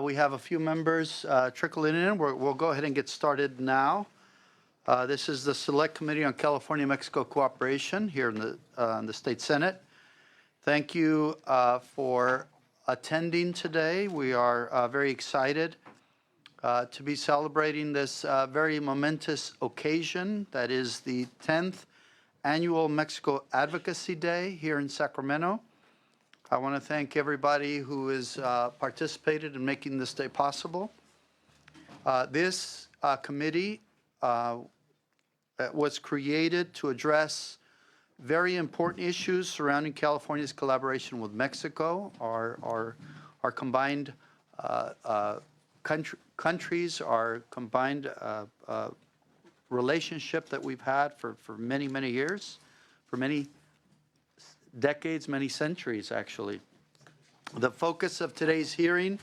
We have a few members trickling in. We'll go ahead and get started now. This is the Select Committee on California-Mexico Cooperation here in the State Senate. Thank you for attending today. We are very excited to be celebrating this very momentous occasion that is the 10th Annual Mexico Advocacy Day here in Sacramento. I want to thank everybody who has participated in making this day possible. This committee was created to address very important issues surrounding California's collaboration with Mexico, our combined countries, our combined relationship that we've had for many, many years, for many decades, many centuries, actually. The focus of today's hearing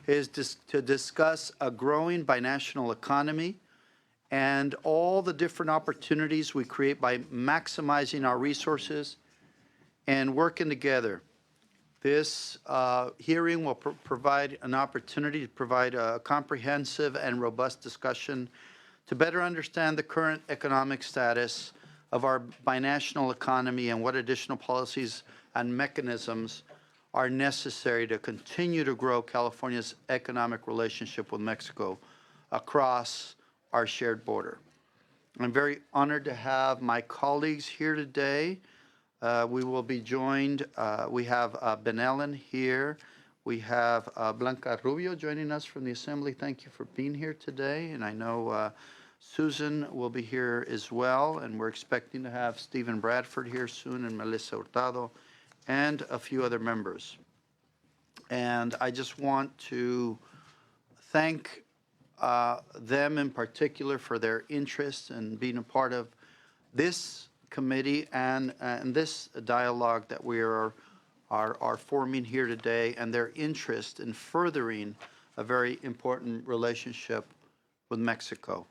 is to discuss a growing binational economy and all the different opportunities we create by maximizing our resources and working together. This hearing will provide an opportunity to provide a comprehensive and robust discussion to better understand the current economic status of our binational economy and what additional policies and mechanisms are necessary to continue to grow California's economic relationship with Mexico across our shared border. I'm very honored to have my colleagues here today. We will be joined, we have Ben Ellen here. We have Blanca Rubio joining us from the Assembly. Thank you for being here today. And I know Susan will be here as well. And we're expecting to have Stephen Bradford here soon and Melissa Hurtado and a few other members. And I just want to thank them in particular for their interest in being a part of this committee and this dialogue that we are forming here today, and their interest in furthering a very important relationship with Mexico.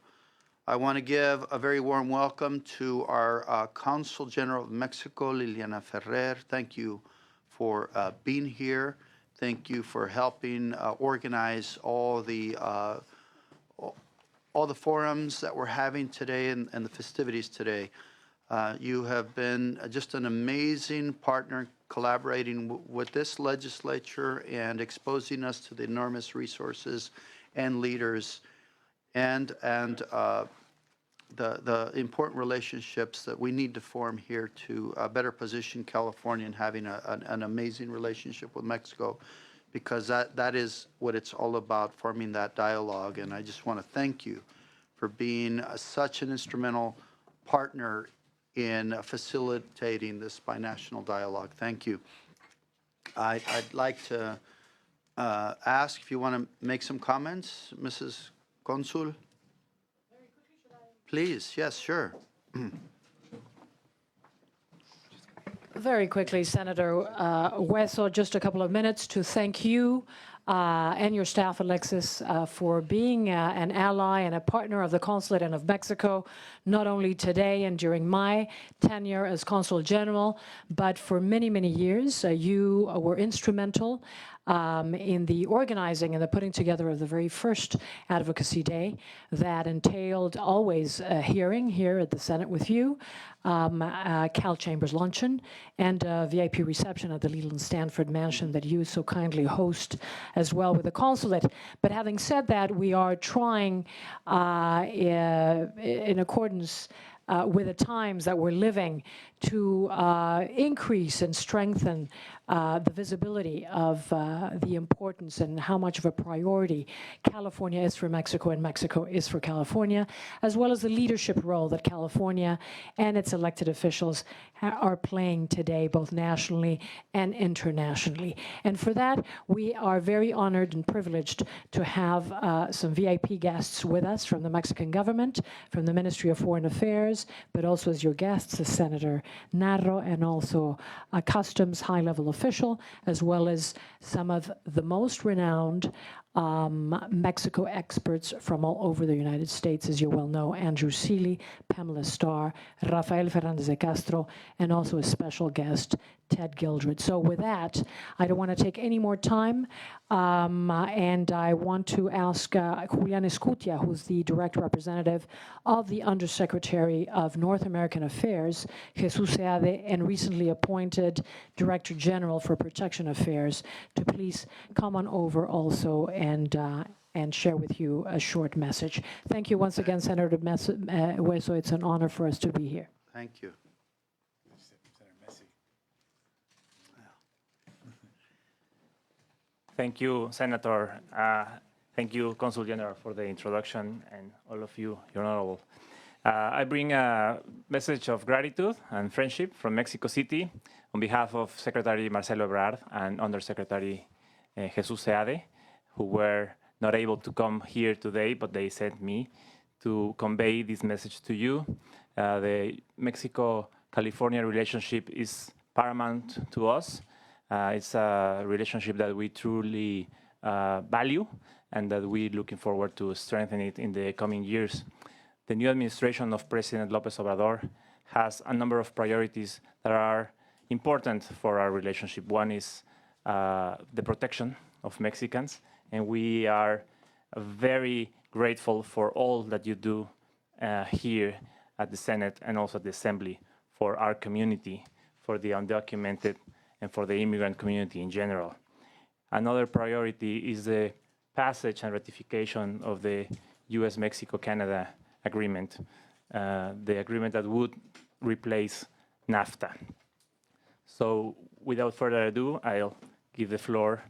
I want to give a very warm welcome to our Consul General of Mexico, Liliana Ferrer. Thank you for being here. Thank you for helping organize all the forums that we're having today and the festivities today. You have been just an amazing partner collaborating with this legislature and exposing us to the enormous resources and leaders and the important relationships that we need to form here to better position California in having an amazing relationship with Mexico, because that is what it's all about, forming that dialogue. And I just want to thank you for being such an instrumental partner in facilitating this binational dialogue. Thank you. I'd like to ask if you want to make some comments, Mrs. Consul. Very quickly, should I? Please, yes, sure. Very quickly, Senator Hueso, just a couple of minutes to thank you and your staff, Alexis, for being an ally and a partner of the Consulate and of Mexico, not only today and during my tenure as Consul General, but for many, many years. You were instrumental in the organizing and the putting together of the very first Advocacy Day that entailed always a hearing here at the Senate with you, Cal Chambers luncheon, and a VIP reception at the Leland Stanford Mansion that you so kindly host as well with the consulate. But having said that, we are trying in accordance with the times that we're living to increase and strengthen the visibility of the importance and how much of a priority California is for Mexico and Mexico is for California, as well as the leadership role that California and its elected officials are playing today, both nationally and internationally. And for that, we are very honored and privileged to have some VIP guests with us from the Mexican government, from the Ministry of Foreign Affairs, but also as your guests, the Senator Narro, and also a customs high-level official, as well as some of the most renowned Mexico experts from all over the United States, as you well know, Andrew Seeley, Pamela Starr, Rafael Fernandez de Castro, and also a special guest, Ted Gildred. So with that, I don't want to take any more time, and I want to ask Julian Escutia, who's the direct representative of the Undersecretary of North American Affairs, Jesus Seade, and recently appointed Director General for Protection Affairs, to please come on over also and share with you a short message. Thank you once again, Senator Hueso. It's an honor for us to be here. Thank you. Thank you, Senator. Thank you, Consul General, for the introduction, and all of you, Your Honorable. I bring a message of gratitude and friendship from Mexico City on behalf of Secretary Marcelo Ebrard and Undersecretary Jesus Seade, who were not able to come here today, but they sent me to convey this message to you. The Mexico-California relationship is paramount to us. It's a relationship that we truly value and that we're looking forward to strengthen it in the coming years. The new administration of President López Obrador has a number of priorities that are important for our relationship. One is the protection of Mexicans, and we are very grateful for all that you do here at the Senate and also at the Assembly for our community, for the undocumented, and for the immigrant community in general. Another priority is the passage and ratification of the U.S.-Mexico-Canada agreement, the agreement that would replace NAFTA. So without further ado, I'll give the floor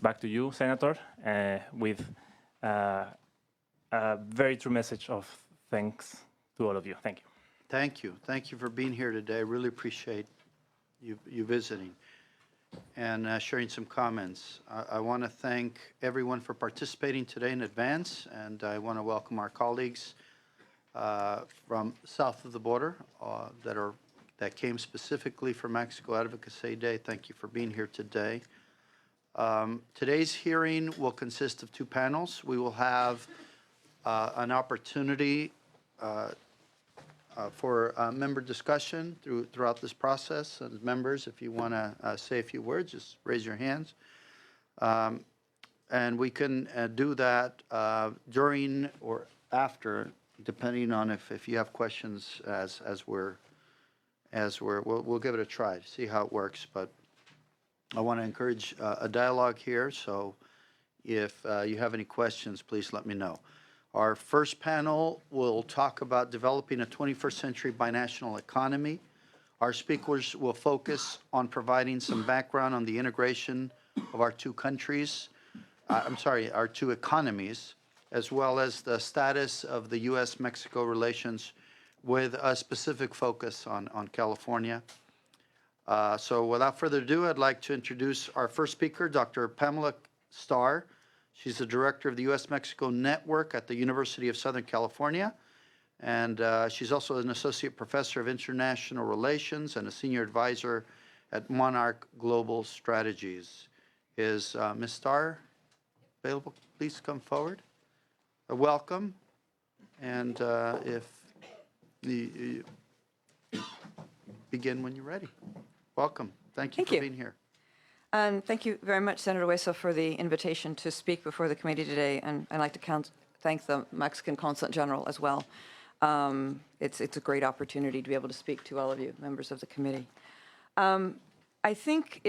back to you, Senator, with a very true message of thanks to all of you. Thank you. Thank you. Thank you for being here today. I really appreciate you visiting and sharing some comments. I want to thank everyone for participating today in advance, and I want to welcome our colleagues from south of the border that came specifically for Mexico Advocacy Day. Thank you for being here today. Today's hearing will consist of two panels. We will have an opportunity for member discussion throughout this process. And members, if you want to say a few words, just raise your hands. And we can do that during or after, depending on if you have questions we'll give it a try to see how it works. But I want to encourage a dialogue here. So if you have any questions, please let me know. Our first panel will talk about developing a 21st century binational economy. Our speakers will focus on providing some background on the integration of our two countries, our two economies, as well as the status of the U.S.-Mexico relations with a specific focus on California. So without further ado, I'd like to introduce our first speaker, Dr. Pamela Starr. She's the director of the U.S.-Mexico Network at the University of Southern California, and she's also an associate professor of international relations and a senior advisor at Monarch Global Strategies. Is Ms. Starr available? Please come forward. Welcome, and if you begin when you're ready. Welcome. Thank you for being here. Thank you very much, Senator Hueso, for the invitation to speak before the committee today, and I'd like to thank the Mexican Consulate General as well. It's a great opportunity to be able to speak to all of you, members of the committee. I think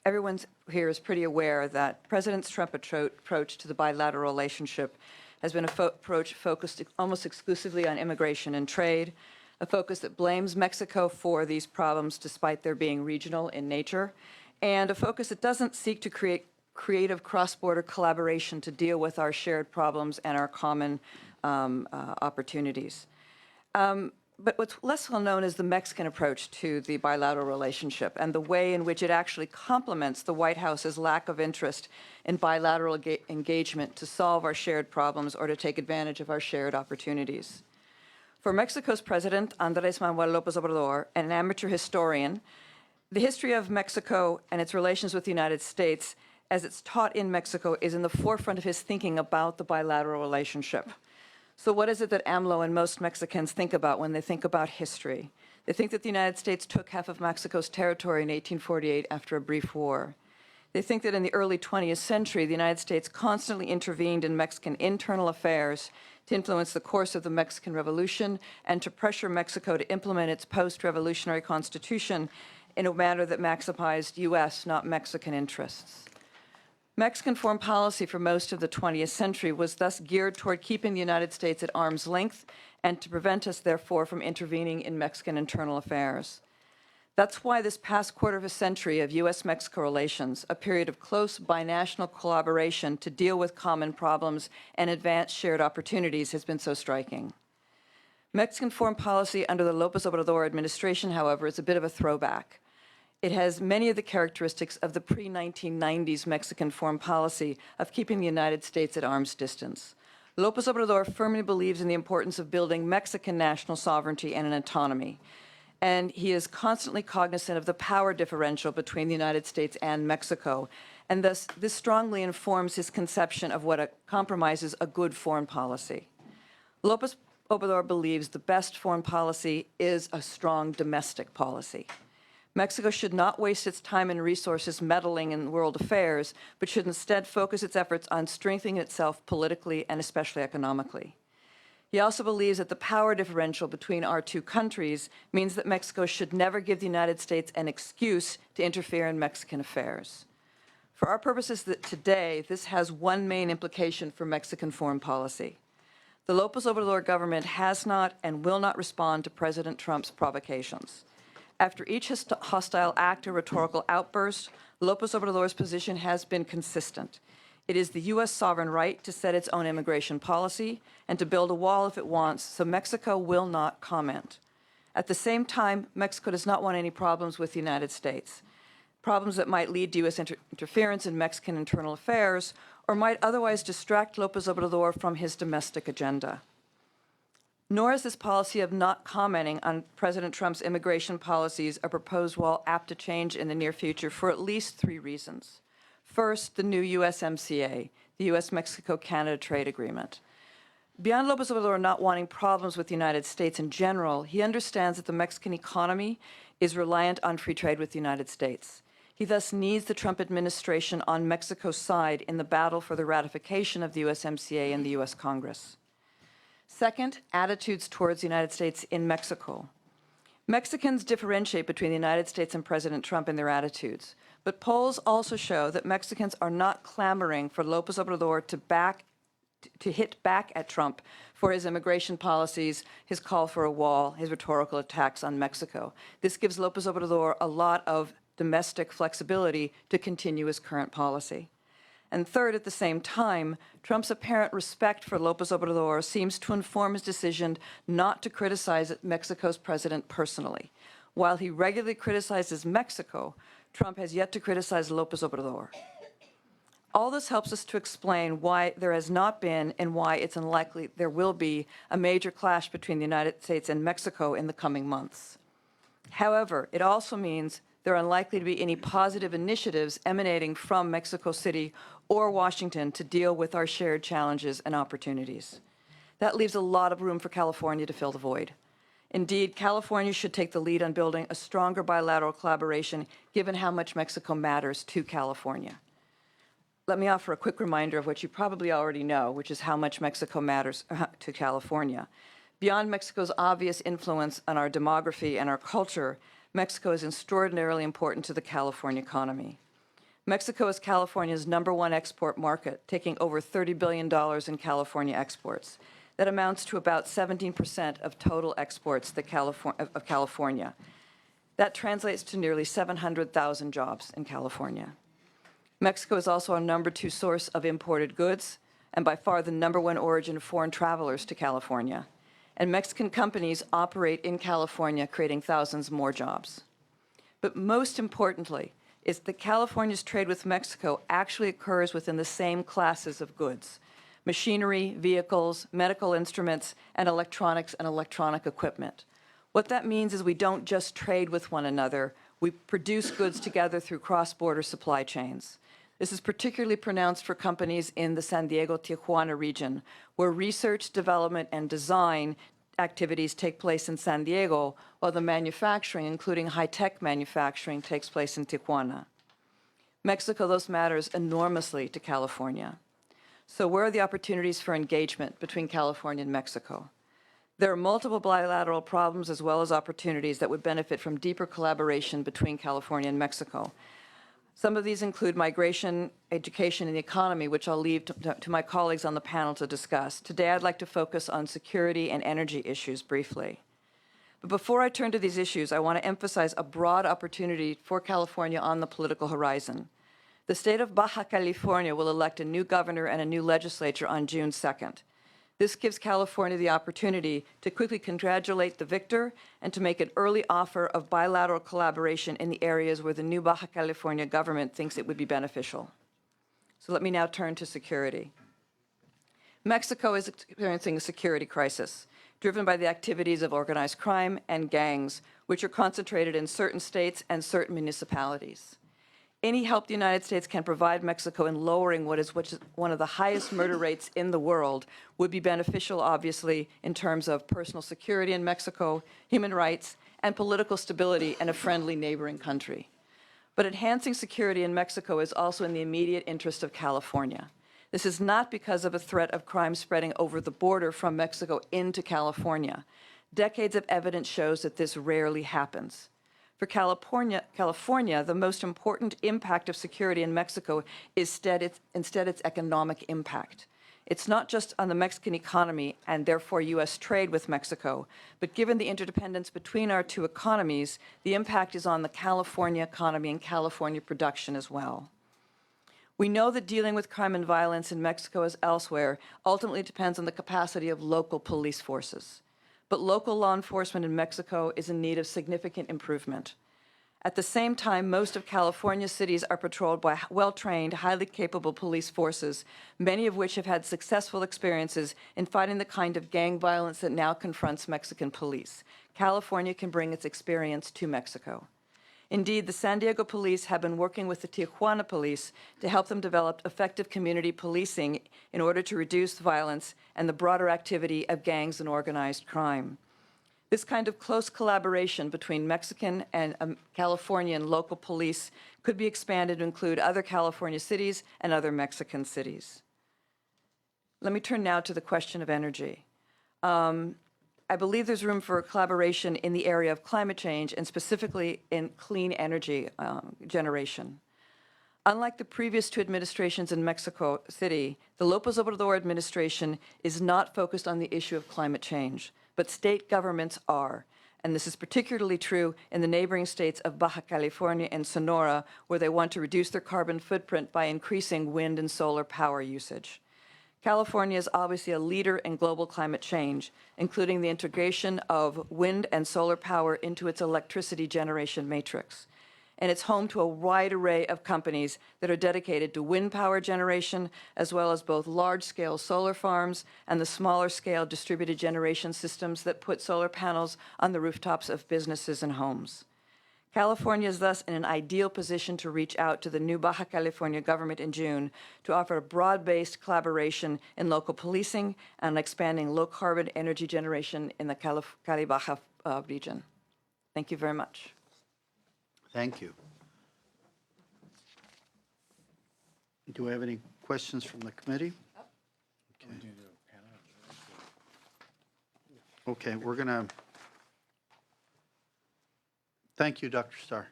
everyone here is pretty aware that President Trump's approach to the bilateral relationship has been an approach focused almost exclusively on immigration and trade, a focus that blames Mexico for these problems despite their being regional in nature, and a focus that doesn't seek to create creative cross-border collaboration to deal with our shared problems and our common opportunities. But what's less well known is the Mexican approach to the bilateral relationship and the way in which it actually complements the White House's lack of interest in bilateral engagement to solve our shared problems or to take advantage of our shared opportunities. For Mexico's president, Andrés Manuel López Obrador, an amateur historian, the history of Mexico and its relations with the United States as it's taught in Mexico, is in the forefront of his thinking about the bilateral relationship. So what is it that AMLO and most Mexicans think about when they think about history? They think that the United States took half of Mexico's territory in 1848 after a brief war. They think that in the early 20th century, the United States constantly intervened in Mexican internal affairs to influence the course of the Mexican Revolution and to pressure Mexico to implement its post-revolutionary constitution in a manner that maximized U.S., not Mexican interests. Mexican foreign policy for most of the 20th century was thus geared toward keeping the United States at arm's length and to prevent us, therefore, from intervening in Mexican internal affairs. That's why this past quarter of a century of U.S.-Mexico relations, a period of close binational collaboration to deal with common problems and advance shared opportunities, has been so striking. Mexican foreign policy under the López Obrador administration, however, is a bit of a throwback. It has many of the characteristics of the pre-1990s Mexican foreign policy of keeping the United States at arm's distance. López Obrador firmly believes in the importance of building Mexican national sovereignty and an autonomy. And he is constantly cognizant of the power differential between the United States and Mexico. And thus, this strongly informs his conception of what compromises a good foreign policy. López Obrador believes the best foreign policy is a strong domestic policy. Mexico should not waste its time and resources meddling in world affairs, but should instead focus its efforts on strengthening itself politically and especially economically. He also believes that the power differential between our two countries means that Mexico should never give the United States an excuse to interfere in Mexican affairs. For our purposes today, this has one main implication for Mexican foreign policy. The López Obrador government has not and will not respond to President Trump's provocations. After each hostile act or rhetorical outburst, López Obrador's position has been consistent. It is the U.S. sovereign right to set its own immigration policy and to build a wall if it wants, so Mexico will not comment. At the same time, Mexico does not want any problems with the United States, problems that might lead to U.S. interference in Mexican internal affairs or might otherwise distract López Obrador from his domestic agenda. Nor is this policy of not commenting on President Trump's immigration policies a proposed wall apt to change in the near future for at least 3 reasons. First, the new USMCA, the U.S.-Mexico-Canada Trade Agreement. Beyond López Obrador not wanting problems with the United States in general, he understands that the Mexican economy is reliant on free trade with the United States. He thus needs the Trump administration on Mexico's side in the battle for the ratification of the USMCA in the U.S. Congress. Second, attitudes towards the United States in Mexico. Mexicans differentiate between the United States and President Trump in their attitudes, but polls also show that Mexicans are not clamoring for López Obrador to hit back at Trump for his immigration policies, his call for a wall, his rhetorical attacks on Mexico. This gives López Obrador a lot of domestic flexibility to continue his current policy. And third, at the same time, Trump's apparent respect for López Obrador seems to inform his decision not to criticize Mexico's president personally. While he regularly criticizes Mexico, Trump has yet to criticize López Obrador. All this helps us to explain why there has not been and why it's unlikely there will be a major clash between the United States and Mexico in the coming months. However, it also means there are unlikely to be any positive initiatives emanating from Mexico City or Washington to deal with our shared challenges and opportunities. That leaves a lot of room for California to fill the void. Indeed, California should take the lead on building a stronger bilateral collaboration, given how much Mexico matters to California. Let me offer a quick reminder of what you probably already know, which is how much Mexico matters to California. Beyond Mexico's obvious influence on our demography and our culture, Mexico is extraordinarily important to the California economy. Mexico is California's #1 export market, taking over $30 billion in California exports. That amounts to about 17% of total exports of California. That translates to nearly 700,000 jobs in California. Mexico is also our #2 source of imported goods and by far the #1 origin of foreign travelers to California. And Mexican companies operate in California, creating thousands more jobs. But most importantly is that California's trade with Mexico actually occurs within the same classes of goods: machinery, vehicles, medical instruments, and electronics and electronic equipment. What that means is we don't just trade with one another, we produce goods together through cross-border supply chains. This is particularly pronounced for companies in the San Diego-Tijuana region, where research, development, and design activities take place in San Diego, while the manufacturing, including high-tech manufacturing, takes place in Tijuana. Mexico thus matters enormously to California. So where are the opportunities for engagement between California and Mexico? There are multiple bilateral problems as well as opportunities that would benefit from deeper collaboration between California and Mexico. Some of these include migration, education, and the economy, which I'll leave to my colleagues on the panel to discuss. Today, I'd like to focus on security and energy issues briefly. But before I turn to these issues, I want to emphasize a broad opportunity for California on the political horizon. The state of Baja California will elect a new governor and a new legislature on June 2nd. This gives California the opportunity to quickly congratulate the victor and to make an early offer of bilateral collaboration in the areas where the new Baja California government thinks it would be beneficial. So let me now turn to security. Mexico is experiencing a security crisis driven by the activities of organized crime and gangs, which are concentrated in certain states and certain municipalities. Any help the United States can provide Mexico in lowering what is one of the highest murder rates in the world would be beneficial, obviously, in terms of personal security in Mexico, human rights, and political stability in a friendly neighboring country. But enhancing security in Mexico is also in the immediate interest of California. This is not because of a threat of crime spreading over the border from Mexico into California. Decades of evidence shows that this rarely happens. For California, the most important impact of security in Mexico is instead its economic impact. It's not just on the Mexican economy and therefore U.S. trade with Mexico, but given the interdependence between our two economies, the impact is on the California economy and California production as well. We know that dealing with crime and violence in Mexico as elsewhere ultimately depends on the capacity of local police forces. But local law enforcement in Mexico is in need of significant improvement. At the same time, most of California's cities are patrolled by well-trained, highly capable police forces, many of which have had successful experiences in fighting the kind of gang violence that now confronts Mexican police. California can bring its experience to Mexico. Indeed, the San Diego police have been working with the Tijuana police to help them develop effective community policing in order to reduce violence and the broader activity of gangs and organized crime. This kind of close collaboration between Mexican and Californian local police could be expanded to include other California cities and other Mexican cities. Let me turn now to the question of energy. I believe there's room for collaboration in the area of climate change and specifically in clean energy generation. Unlike the previous two administrations in Mexico City, the López Obrador administration is not focused on the issue of climate change, but state governments are. And this is particularly true in the neighboring states of Baja California and Sonora, where they want to reduce their carbon footprint by increasing wind and solar power usage. California is obviously a leader in global climate change, including the integration of wind and solar power into its electricity generation matrix. And it's home to a wide array of companies that are dedicated to wind power generation, as well as both large-scale solar farms and the smaller-scale distributed generation systems that put solar panels on the rooftops of businesses and homes. California is thus in an ideal position to reach out to the new Baja California government in June to offer a broad-based collaboration in local policing and expanding low-carbon energy generation in the Cali-Baja region. Thank you very much. Thank you. Do we have any questions from the committee? Okay, we're going to, thank you, Dr. Starr.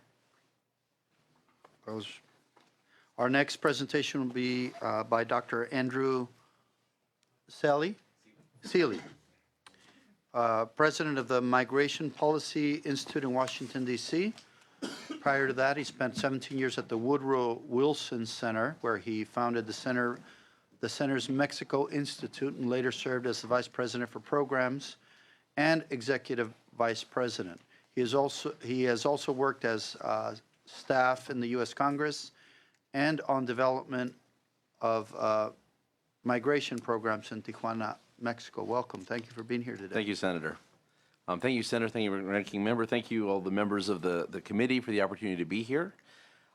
Our next presentation will be by Dr. Andrew Seeley, president of the Migration Policy Institute in Washington, D.C. Prior to that, he spent 17 years at the Woodrow Wilson Center, where he founded the center's Mexico Institute and later served as the vice president for programs and executive vice president. He has also worked as staff in the U.S. Congress and on development of migration programs in Tijuana, Mexico. Welcome. Thank you for being here today. Thank you, Senator. Thank you, Senator. Thank you, Ranking Member. Thank you, all the members of the committee, for the opportunity to be here.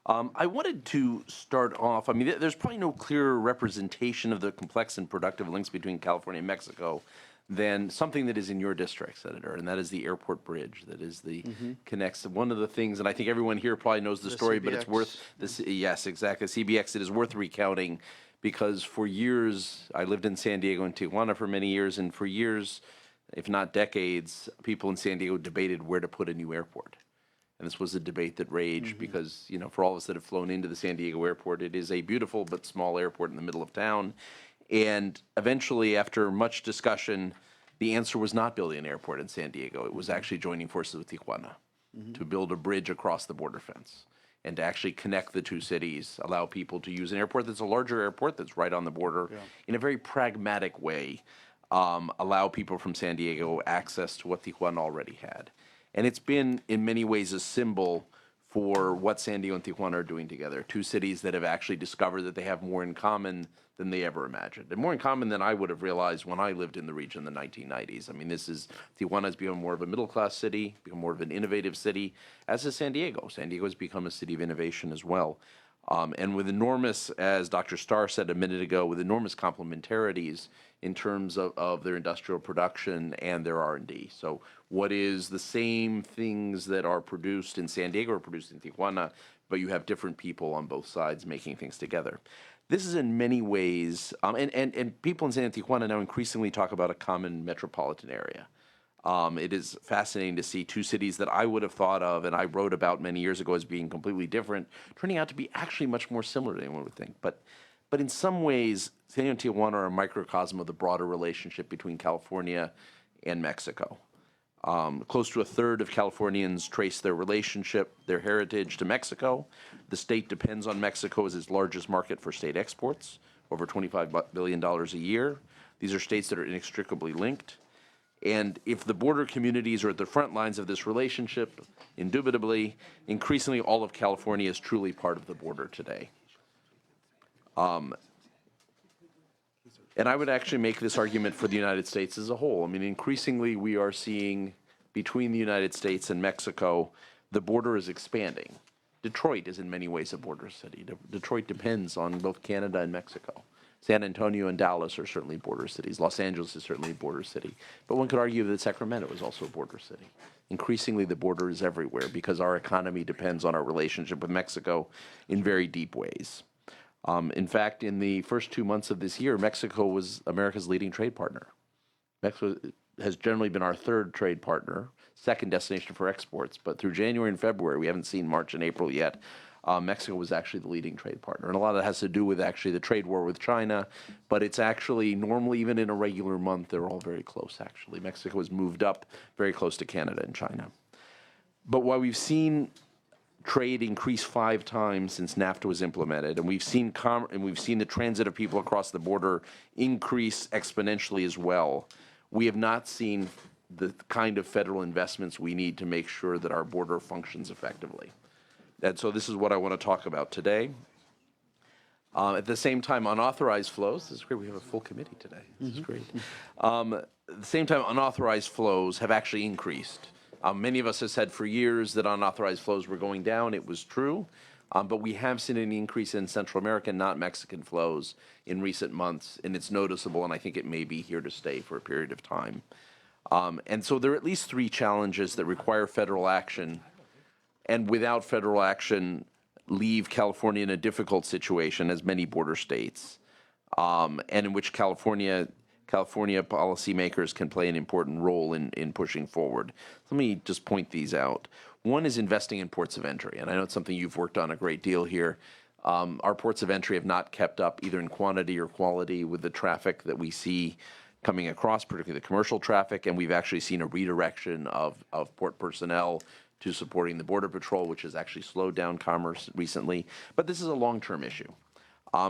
I wanted to start off, I mean, there's probably no clearer representation of the complex and productive links between California and Mexico than something that is in your district, Senator, and that is the airport bridge. That is the connects, one of the things, and I think everyone here probably knows the story, but it's CBX. worth, this. Yes, exactly, CBX, it is worth recounting, because for years, I lived in San Diego and Tijuana for many years, and for years, if not decades, people in San Diego debated where to put a new airport. And this was a debate that raged because, you know, for all of us that have flown into the San Diego airport, it is a beautiful but small airport in the middle of town. And eventually, after much discussion, the answer was not building an airport in San Diego. It was actually joining forces with Tijuana to build a bridge across the border fence and to actually connect the two cities, allow people to use an airport that's a larger airport that's right on the border in a very pragmatic way, allow people from San Diego access to what Tijuana already had. And it's been, in many ways, a symbol for what San Diego and Tijuana are doing together. Two cities that have actually discovered that they have more in common than they ever imagined. And more in common than I would have realized when I lived in the region in the 1990s. I mean, Tijuana has become more of a middle-class city, become more of an innovative city, as has San Diego. San Diego has become a city of innovation as well. And with enormous, as Dr. Starr said a minute ago, with enormous complementarities in terms of their industrial production and their R&D. So what is the same things that are produced in San Diego are produced in Tijuana, but you have different people on both sides making things together. This is in many ways, and people in San Diego and Tijuana now increasingly talk about a common metropolitan area. It is fascinating to see two cities that I would have thought of and I wrote about many years ago as being completely different, turning out to be actually much more similar than anyone would think. But in some ways, San Diego and Tijuana are a microcosm of the broader relationship between California and Mexico. Close to a third of Californians trace their relationship, their heritage to Mexico. The state depends on Mexico as its largest market for state exports, over $25 billion a year. These are states that are inextricably linked. And if the border communities are at the front lines of this relationship, indubitably, increasingly all of California is truly part of the border today. And I would actually make this argument for the United States as a whole. I mean, increasingly we are seeing between the United States and Mexico, the border is expanding. Detroit is in many ways a border city. Detroit depends on both Canada and Mexico. San Antonio and Dallas are certainly border cities. Los Angeles is certainly a border city. But one could argue that Sacramento is also a border city. Increasingly, the border is everywhere because our economy depends on our relationship with Mexico in very deep ways. In fact, in the first 2 months of this year, Mexico was America's leading trade partner. Mexico has generally been our third trade partner, second destination for exports. But through January and February, we haven't seen March and April yet, Mexico was actually the leading trade partner. And a lot of that has to do with actually the trade war with China. But it's actually normally, even in a regular month, they're all very close, actually. Mexico has moved up very close to Canada and China. But while we've seen trade increase 5 times since NAFTA was implemented, and we've seen the transit of people across the border increase exponentially as well, we have not seen the kind of federal investments we need to make sure that our border functions effectively. And so this is what I want to talk about today. At the same time, unauthorized flows, this is great, we have a full committee today, this is great. At the same time, unauthorized flows have actually increased. Many of us have said for years that unauthorized flows were going down. It was true. But we have seen an increase in Central American, not Mexican flows in recent months. And it's noticeable, and I think it may be here to stay for a period of time. And so there are at least 3 challenges that require federal action. And without federal action, leave California in a difficult situation, as many border states, and in which California policymakers can play an important role in pushing forward. Let me just point these out. One is investing in ports of entry, and I know it's something you've worked on a great deal here. Our ports of entry have not kept up either in quantity or quality with the traffic that we see coming across, particularly the commercial traffic, and we've actually seen a redirection of port personnel to supporting the Border Patrol, which has actually slowed down commerce recently. But this is a long-term issue.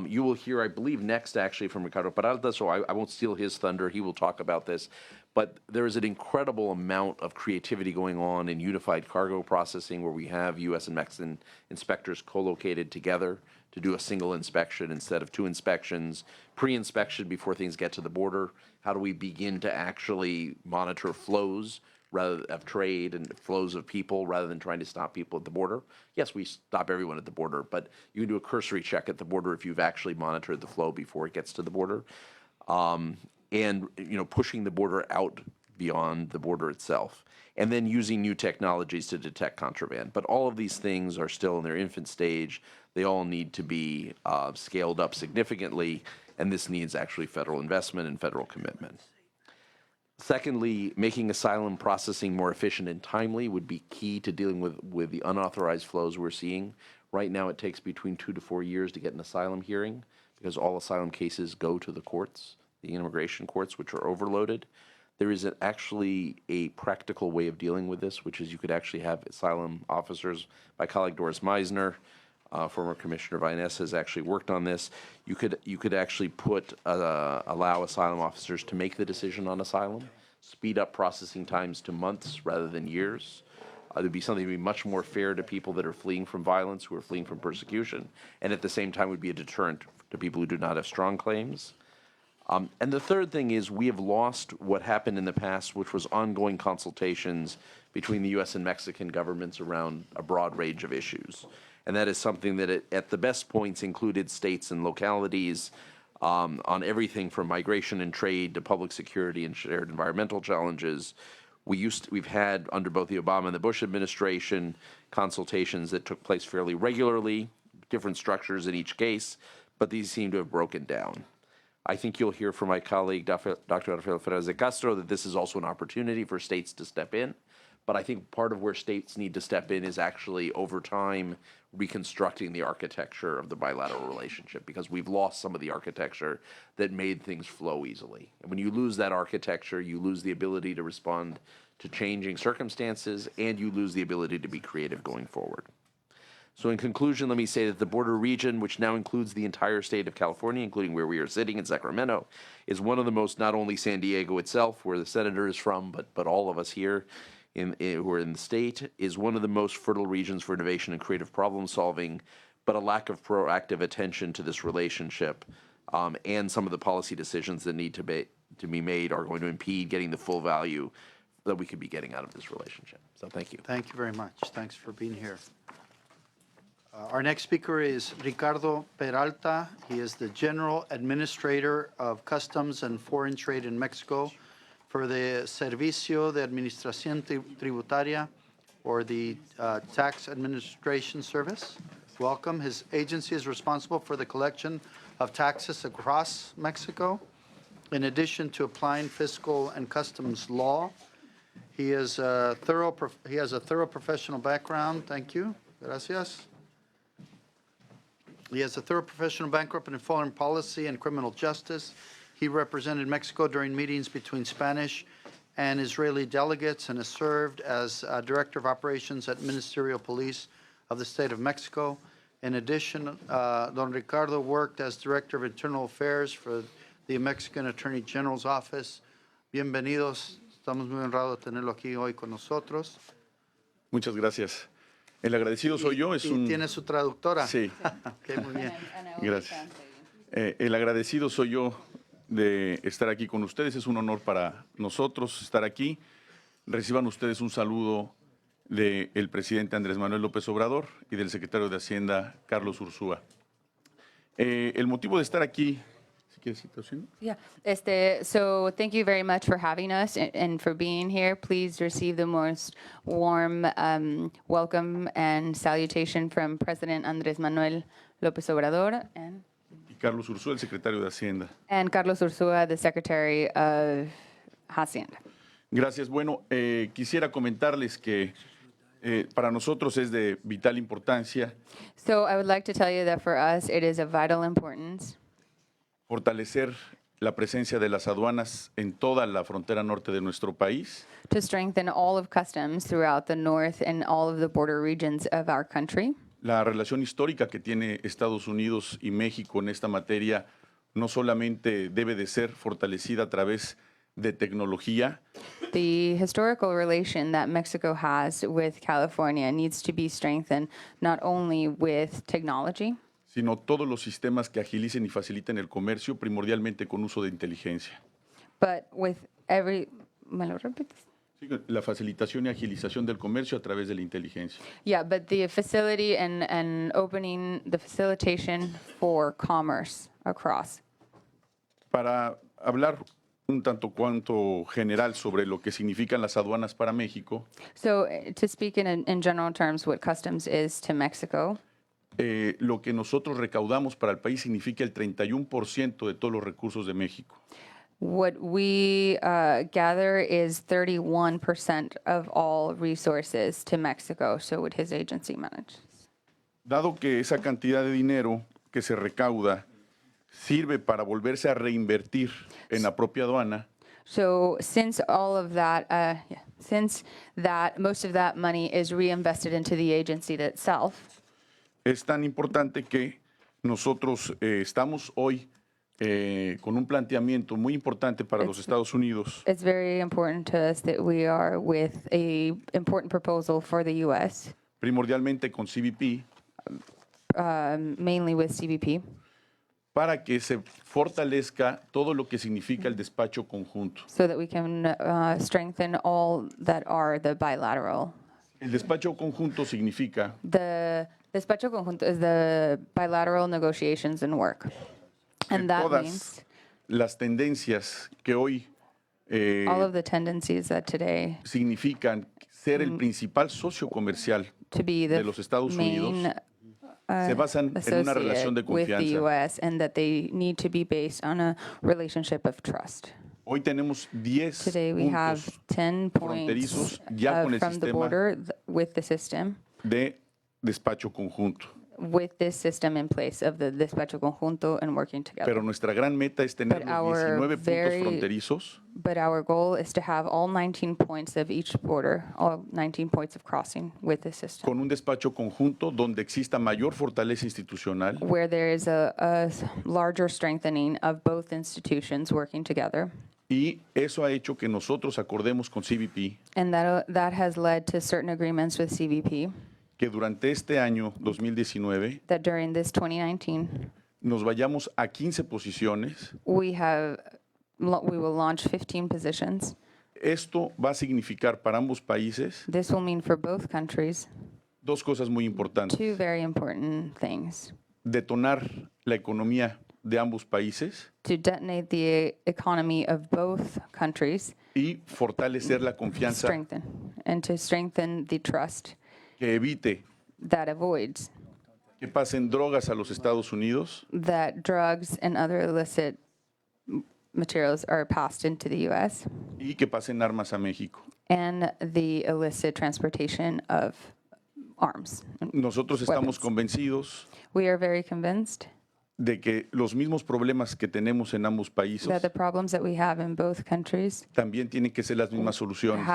You will hear, I believe, next actually from Ricardo Peralta, so I won't steal his thunder. He will talk about this. But there is an incredible amount of creativity going on in unified cargo processing where we have U.S. and Mexican inspectors co-located together to do a single inspection instead of 2 inspections, pre-inspection before things get to the border. How do we begin to actually monitor flows rather of trade and flows of people rather than trying to stop people at the border. Yes, we stop everyone at the border, but you can do a cursory check at the border if you've actually monitored the flow before it gets to the border. And pushing the border out beyond the border itself, and then using new technologies to detect contraband. But all of these things are still in their infant stage. They all need to be scaled up significantly, and this needs actually federal investment and federal commitment. Secondly, making asylum processing more efficient and timely would be key to dealing with the unauthorized flows we're seeing. Right now, it takes between 2 to 4 years to get an asylum hearing because all asylum cases go to the courts, the immigration courts, which are overloaded. There is actually a practical way of dealing with this, which is you could actually have asylum officers. My colleague Doris Meisner, former Commissioner Vines, has actually worked on this. You could actually allow asylum officers to make the decision on asylum, speed up processing times to months rather than years. It would be something that would be much more fair to people that are fleeing from violence, who are fleeing from persecution, and at the same time would be a deterrent to people who do not have strong claims. And the third thing is we have lost what happened in the past, which was ongoing consultations between the U.S. and Mexican governments around a broad range of issues. And that is something that at the best points included states and localities on everything from migration and trade to public security and shared environmental challenges. We've had, under both the Obama and the Bush administration, consultations that took place fairly regularly, different structures in each case, but these seem to have broken down. I think you'll hear from my colleague, Dr. Rafael Ferraz de Castro, that this is also an opportunity for states to step in. But I think part of where states need to step in is actually, over time, reconstructing the architecture of the bilateral relationship, because we've lost some of the architecture that made things flow easily. And when you lose that architecture, you lose the ability to respond to changing circumstances, and you lose the ability to be creative going forward. So in conclusion, let me say that the border region, which now includes the entire state of California, including where we are sitting in Sacramento, is one of the most, not only San Diego itself, where the senator is from, but all of us here who are in the state, is one of the most fertile regions for innovation and creative problem solving, but a lack of proactive attention to this relationship and some of the policy decisions that need to be made are going to impede getting the full value that we could be getting out of this relationship. So thank you. Thank you very much. Thanks for being here. Our next speaker is Ricardo Peralta. He is the General Administrator of Customs and Foreign Trade in Mexico for the Servicio de Administración Tributaria, or the Tax Administration Service. Welcome. His agency is responsible for the collection of taxes across Mexico, in addition to applying fiscal and customs law. He has a thorough professional background. Thank you. Gracias. He has a thorough professional background in foreign policy and criminal justice. He represented Mexico during meetings between Spanish and Israeli delegates and has served as Director of Operations at Ministerial Police of the State of Mexico. In addition, Don Ricardo worked as Director of Internal Affairs for the Mexican Attorney General's Office. Bienvenidos. Estamos muy honrados de tenerlo aquí hoy con nosotros. Muchas gracias. El agradecido soy yo. Y tiene su traductora. Sí, Ok, muy bien. gracias. El agradecido soy yo de estar aquí con ustedes. Es un honor para nosotros estar aquí. Reciban ustedes un saludo del presidente Andrés Manuel López Obrador y del secretario de Hacienda, Carlos Ursúa. El motivo de estar aquí... Yeah. So thank you very much for having us and for being here. Please receive the most warm welcome and salutation from President Andrés Manuel López Obrador Y Carlos Ursúa, el secretario de Hacienda. and Carlos Ursúa, the Secretary of Hacienda. Gracias. Bueno, quisiera comentarles que para nosotros es de vital importancia So I would like to tell you that for us, it is of vital importance fortalecer la presencia de las aduanas en toda la frontera norte de nuestro país, to strengthen all of customs throughout the north and all of the border regions of our country. la relación histórica que tiene Estados Unidos y México en esta materia no solamente debe de ser fortalecida a través de tecnología, The historical relation that Mexico has with California needs to be strengthened not only with technology, sino todos los sistemas que agilicen y faciliten el comercio, primordialmente con uso de inteligencia. but with every... ¿Me lo repites? Sí, la facilitación y agilización del comercio a través de la inteligencia. Yeah, but the facility and opening the facilitation for commerce across. Para hablar un tanto cuanto general sobre lo que significan las aduanas para México, So to speak in general terms, what customs is to Mexico, lo que nosotros recaudamos para el país significa el 31% de todos los recursos de México. what we gather is 31% of all resources to Mexico. So would his agency manage? Dado que esa cantidad de dinero que se recauda sirve para volverse a reinvertir en la propia aduana, So since all of that, since that most of that money is reinvested into the agency itself, es tan importante que nosotros estamos hoy con un planteamiento muy importante para los Estados Unidos, it's very important to us that we are with a important proposal for the U.S., primordialmente con CBP, mainly with CBP, para que se fortalezca todo lo que significa el despacho conjunto. so that we can strengthen all that are the bilateral. El despacho conjunto significa The despacho conjunto is the bilateral negotiations and work. que And that todas means las tendencias que hoy all of the tendencies that today significan ser el principal socio comercial to be de the los Estados Unidos main se basan en una relación de associate with the confianza. U.S. and that they need to be based on a relationship of trust. Hoy tenemos 10 Today we have puntos 10 points fronterizos ya con el from the sistema border with the system, de despacho conjunto. with this system in place of the despacho conjunto and working together. Pero nuestra gran meta es tener But los our 19 puntos very- fronterizos But our goal is to have all 19 points of each border, all 19 points of crossing with the system, con un despacho conjunto donde exista mayor fortaleza institucional where there is a larger strengthening of both institutions working together. y eso ha hecho que nosotros acordemos con CBP And that has led to certain agreements with CBP que durante este año 2019 that during this 2019, nos vayamos a 15 posiciones. we will launch 15 positions. Esto va a significar para ambos países This will mean for both countries dos cosas muy importantes. two very important things: Detonar la economía de ambos países to detonate the economy of both countries, y fortalecer la confianza to strengthen the trust que evite that avoids que pasen drogas a los Estados Unidos that drugs and other illicit materials are passed into the U.S. y que pasen armas a México. and the illicit transportation of arms. Nosotros estamos Weapons. convencidos We are very convinced de que los mismos problemas que tenemos en ambos países that the problems that we have in both countries también tienen que ser las mismas soluciones.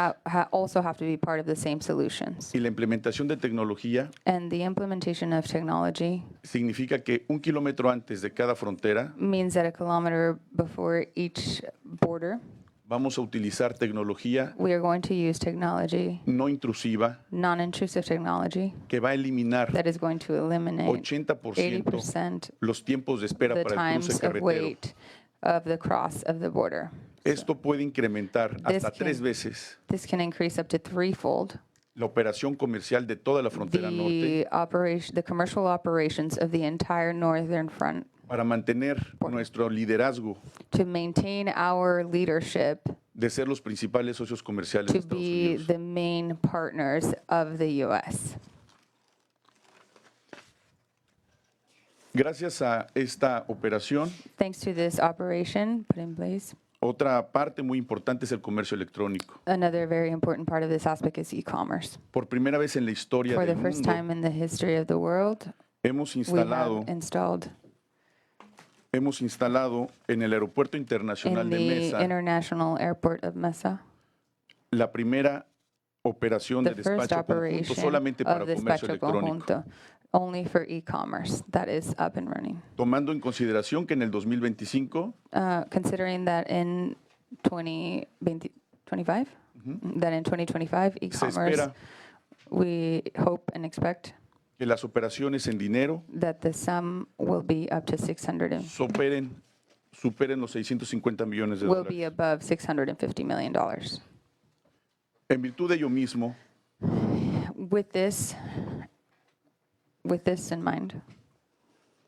also have to be part of the same solutions. Y la implementación de tecnología And the implementation of technology significa que un kilómetro antes de cada frontera means that a kilometer before each border, vamos a utilizar tecnología we are going to use technology, no intrusiva non-intrusive technology, que va a eliminar that is going to eliminate 80% 80% los tiempos de espera the para el cruce times of carretero. wait of the cross of the border. Esto puede incrementar hasta This can- 3 veces This can increase up to threefold la operación comercial de toda la frontera norte the commercial operations of the entire northern front para mantener nuestro liderazgo to maintain our leadership de ser los principales socios comerciales de to Estados be Unidos. the main partners of the U.S. Gracias a esta operación, Thanks to this operation put in place, otra parte muy importante es el comercio electrónico. another very important part of this aspect is e-commerce. Por primera vez en la historia For the del first mundo, time in the history of the world, hemos we have instalado en el Aeropuerto in Internacional de the Mesa International Airport of Mesa la primera operación de the first despacho conjunto operation solamente para of comercio despacho electrónico, conjunto, only for e-commerce that is up and running. tomando en consideración que en el 2025 Considering that in 2025, that in 2025, se e-commerce, espera we hope and expect que las operaciones en dinero that the sum will be up to superen los 650 millones de will be dólares. above $650 million. En virtud de ello mismo, With this in mind,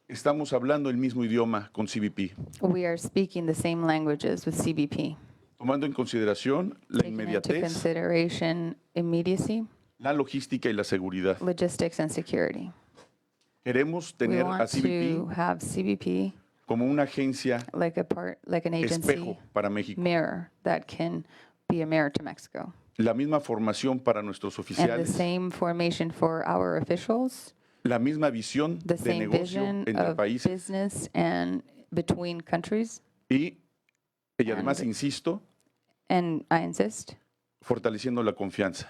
estamos hablando el mismo idioma con CBP, we are speaking the same languages with CBP, tomando en consideración la taking into inmediatez, consideration immediacy, la logística y la seguridad. logistics, and security. Queremos We tener a want to CBP have CBP como una agencia like an agency espejo para México. mirror that can be a mirror to Mexico. La misma formación para nuestros And the oficiales, same formation for our officials, la misma visión the de same negocio vision entre of países business and between countries. y además, And- insisto, And I insist, fortaleciendo la confianza.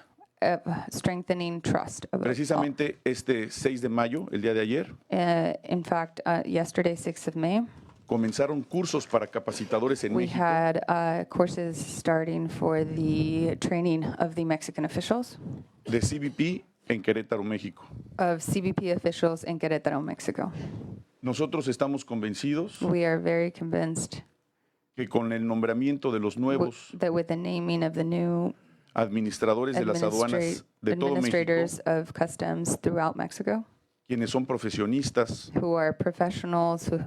strengthening trust. Precisamente este 6 de mayo, el día de ayer, In fact, yesterday, 6th of May, comenzaron cursos para capacitadores en we México had courses starting for the training of the Mexican officials, de CBP en Querétaro, México. of CBP officials in Querétaro, Mexico. Nosotros estamos convencidos We are very convinced que con el nombramiento de los nuevos that with the naming of the new administradores de las aduanas de todo México, administrators of customs throughout Mexico, quienes son profesionistas, who are professionals, who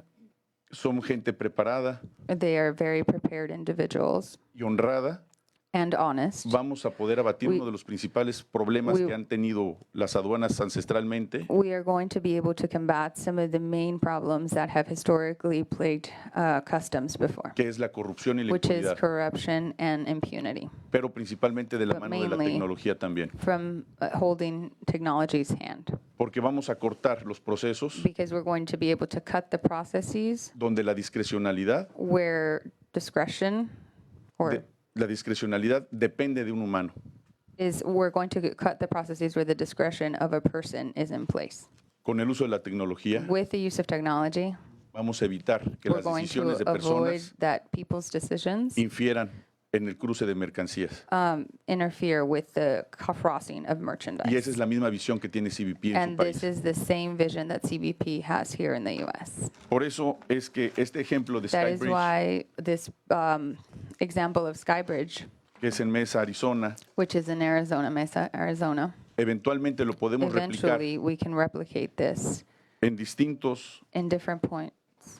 son gente preparada they are very prepared individuals y honrada, and honest, vamos a poder abatir We- uno de los principales problemas we- que han tenido las aduanas ancestralmente, we are going to be able to combat some of the main problems that have historically plagued customs before, que es la corrupción y la which is impunidad, corruption and impunity, pero principalmente de la but mano de la mainly- tecnología también, from holding technology's hand. porque vamos a cortar los procesos Because we're going to be able to cut the processes donde la discrecionalidad where discretion or la discrecionalidad depende de un humano. we're going to cut the processes where the discretion of a person is in place. Con el uso de la tecnología With the use of technology, vamos a evitar que we're las going decisiones to de avoid personas that people's decisions infieran en el cruce de mercancías. interfere with the crossing of Y esa merchandise. es la misma visión que tiene CBP en su And this país. is the same vision that CBP has here in the U.S. Por eso es que este ejemplo de That is Skybridge, why this example of Skybridge, que es en Mesa, Arizona, which is in Arizona, Mesa, Arizona, eventualmente lo podemos replicar eventually we can replicate this en distintos in different points,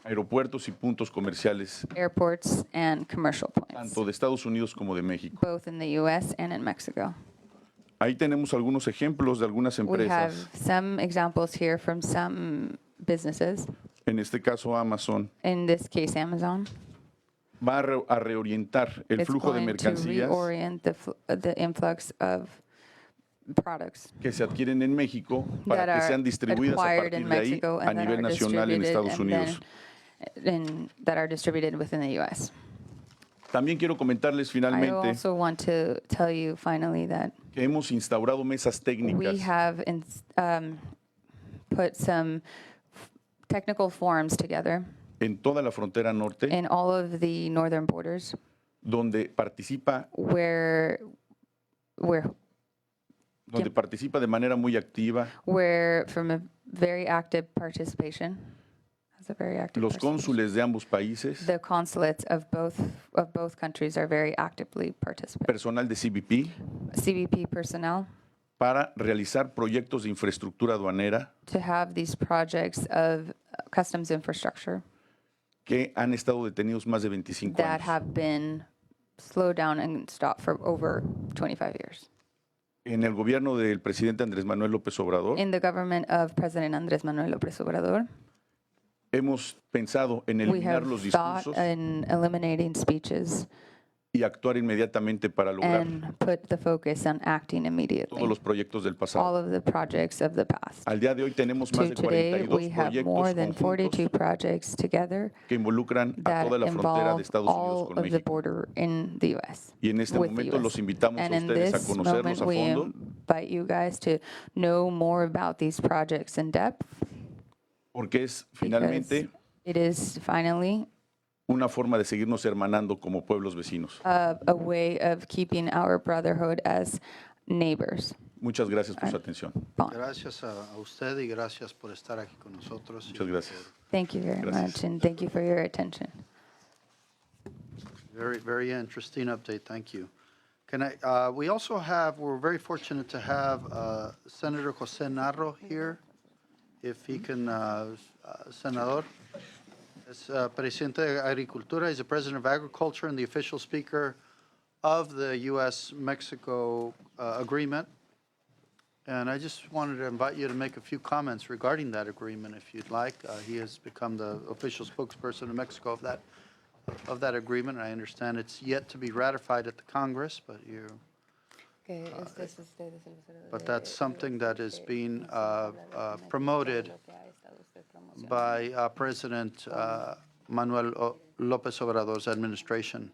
aeropuertos y puntos comerciales, airports and commercial points, tanto de Estados Unidos como de México. both in the U.S. and in Mexico. Ahí tenemos algunos ejemplos de algunas We have empresas. some examples here from some businesses, En este caso, Amazon in this case Amazon. va a reorientar el It's flujo de going to mercancías reorient the influx of products que se adquieren en México para that que are sean distribuidas a acquired partir in de ahí Mexico a and that nivel are nacional en distributed Estados and Unidos. that are distributed within the U.S. También quiero comentarles I finalmente also want to tell you finally that que hemos instaurado mesas we técnicas have put some technical forums together en toda la frontera norte, in all of the northern borders donde participa de manera muy activa where from a very active participation, has a very active los participation. cónsules de ambos países, The consulates of both countries are very actively participating. personal de CBP, CBP personnel para realizar proyectos de infraestructura aduanera to have these projects of customs infrastructure que han estado detenidos más de 25 that años. have been slowed down and stopped for over 25 years. En el gobierno del presidente Andrés Manuel López Obrador, In the government of President Andrés Manuel López Obrador, hemos pensado en we eliminar have los thought discursos in eliminating speeches y actuar inmediatamente para lograr and put the focus on acting immediately. todos los proyectos del All pasado. of the projects of the past. Al día de hoy tenemos más To de today, 42 we have more proyectos than 42 conjuntos projects together que involucran a that toda la frontera involve de Estados Unidos all con of the México. border in the U.S. Y en este with the momento US. los invitamos And a in ustedes a this conocerlos moment, a we fondo invite you guys to know more about these projects in depth, porque es because finalmente it is finally una forma de seguirnos hermanando como pueblos vecinos. a way of keeping our brotherhood as neighbors. Muchas gracias por su atención. Bond. Gracias a usted y gracias por estar aquí con nosotros. Muchas gracias. Thank you very Gracias. much, and thank you for your attention. Very, very interesting update. Thank you. We also have, we're very fortunate to have Senator Jose Narro here, if he can, Senador. Es Presidente de Agricultura, he's the President of Agriculture and the official speaker of the U.S.-Mexico agreement. And I just wanted to invite you to make a few comments regarding that agreement, if you'd like. He has become the official spokesperson of Mexico of that agreement. I understand it's yet to be ratified at the Congress, but that's something that is being promoted by President Manuel López Obrador's administration.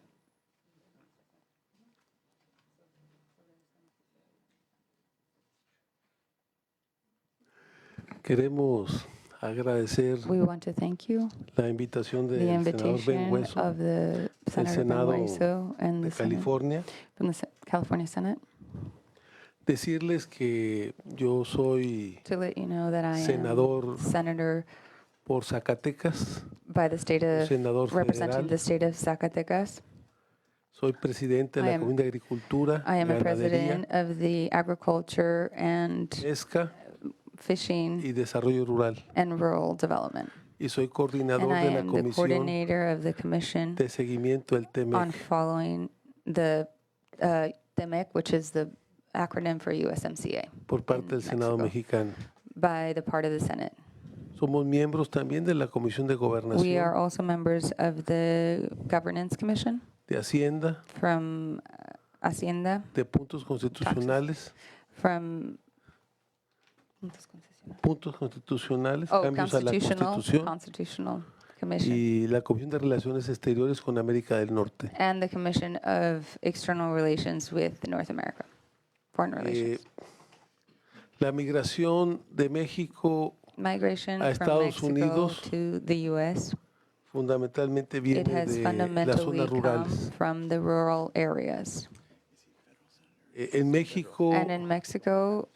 Queremos agradecer We want to thank you, la invitación the del senador Ben invitation Hueso of the Senator Ben Senado Hueso and de the Senate, California. from the California Senate, Decirles que yo soy to let you know that I am senador Senator por Zacatecas, by the state of, senador representing federal. the state of Zacatecas. Soy presidente de I la am- Comisión de Agricultura, I am a Ganadería, president of the Agriculture and Pesca Fishing y Desarrollo Rural. and Rural Development. Y soy And coordinador I de la am the Comisión coordinator of the commission de Seguimiento del on TEMEC. following the TEMEC, which is the acronym for USMCA, Por parte del Senado Mexico. mexicano. by the part of the Senate. Somos miembros también de la Comisión de We are Gobernación, also members of the Governance Commission de Hacienda, from Hacienda, de Puntos Constitucionales, from puntos constitucionales, oh, cambios a la Constitución Constitutional Commission, y la Comisión de Relaciones Exteriores con América del Norte. and the Commission of External Relations with North America, Foreign Relations. La migración de México Migration a from Estados Mexico Unidos to the U.S. fundamentalmente It viene has de las fundamentally zonas come rurales. from the rural areas. En México, And in Mexico,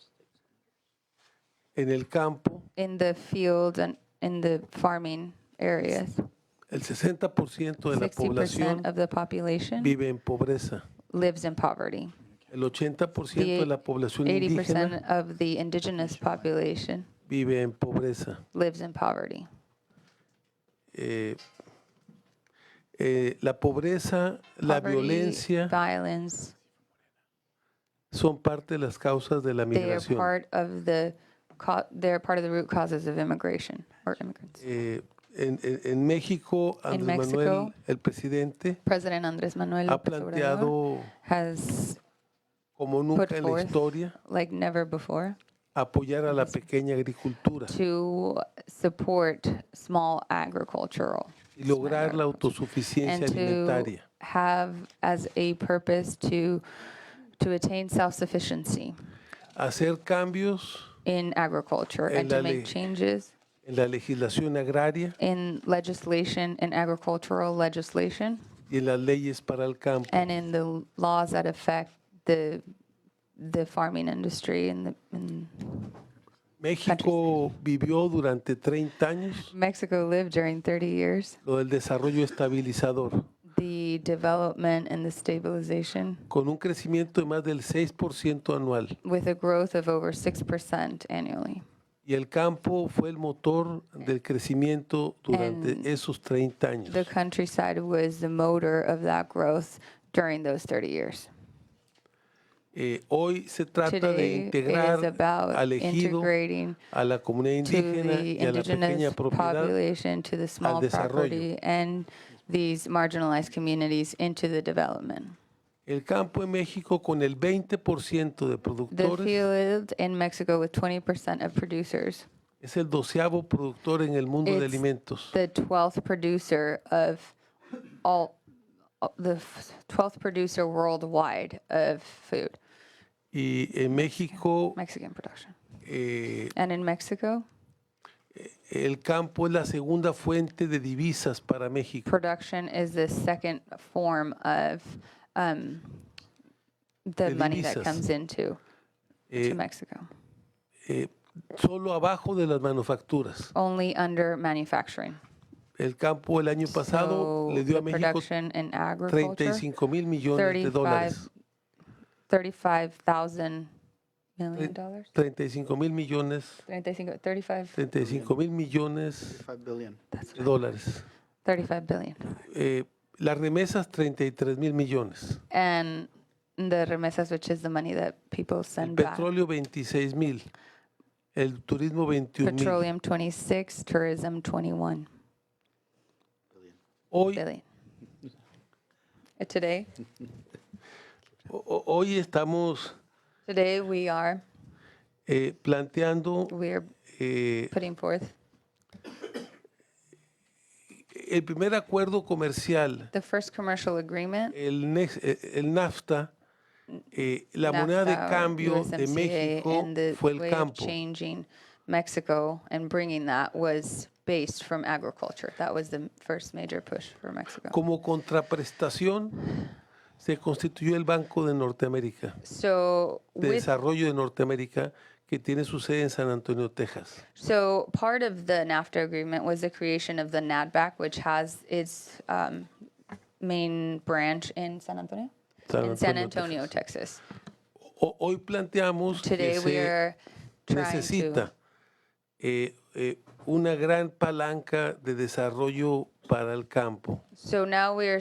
en el campo, in the field and in the farming areas, el 60% de la 60% población of the population vive en pobreza. lives in poverty. El 80% de la población 80% indígena of the indigenous population vive en pobreza. lives in poverty. La pobreza, la Poverty, violencia violence, son parte de las causas de la they are migración. part of the they're part of the root causes of immigration or immigrants. En México, In Andrés Mexico, Manuel, el presidente, President Andrés Manuel ha López Obrador planteado has como nunca put en la forth, historia like never before, apoyar a la pequeña agricultura to support small agricultural y lograr la and autosuficiencia to alimentaria. have as a purpose to attain self-sufficiency Hacer cambios in agriculture En and to la make ley. changes en la legislación agraria in legislation, in agricultural legislation, y en las leyes para el campo. and in the laws that affect the farming industry and México vivió durante 30 años Mexico lived during 30 years lo del desarrollo estabilizador, the development and the stabilization con un crecimiento de más del 6% anual. with a growth of over 6% annually. Y el campo fue el motor del crecimiento durante And esos 30 años. The countryside was the motor of that growth during those 30 years. Hoy se trata de Today, it is integrar about al ejido, integrating a la comunidad to indígena the y a la pequeña indigenous propiedad population, to the small desarrollo. property, and these marginalized communities into the development. El campo en México con el 20% de The productores field in Mexico with 20% of producers, es el 12º productor en el mundo de It's alimentos. the 12th producer of the 12th producer worldwide of food, Y en México Mexican production. eh, And in Mexico, el campo es la segunda fuente de divisas para México. production is the second form of the De money that divisas. comes into Eh, to Mexico, Solo abajo de las manufacturas. only under manufacturing. El campo el año pasado So le dio the a México production in agriculture, 35 mil millones de dólares. $35,000 million. 35 mil millones, 35 mil millones 5 billion. de dólares. 35 billion. Las remesas, 33 mil millones. And the remesas, which is the money that people El send back. petróleo, 26 mil. El turismo, 21 mil. Petroleum 26, tourism 21 Hoy, billion. Today hoy estamos we are planteando putting forth el primer acuerdo comercial, the first commercial agreement. el NAFTA. La moneda de NAFTA, cambio de USMCA, México and the fue el way of campo. changing Mexico and bringing that was based from agriculture. That was the first major push for Mexico. Como contraprestación, se constituyó el Banco de Norteamérica, So de with Desarrollo de Norteamérica, que tiene su sede en San Antonio, Texas. So part of the NAFTA agreement was the creation of the NADBAC, which has its main branch in San Antonio? In San Antonio, Texas. Hoy planteamos Today que we se are trying necesita to. una gran palanca de desarrollo para el campo. So now we are.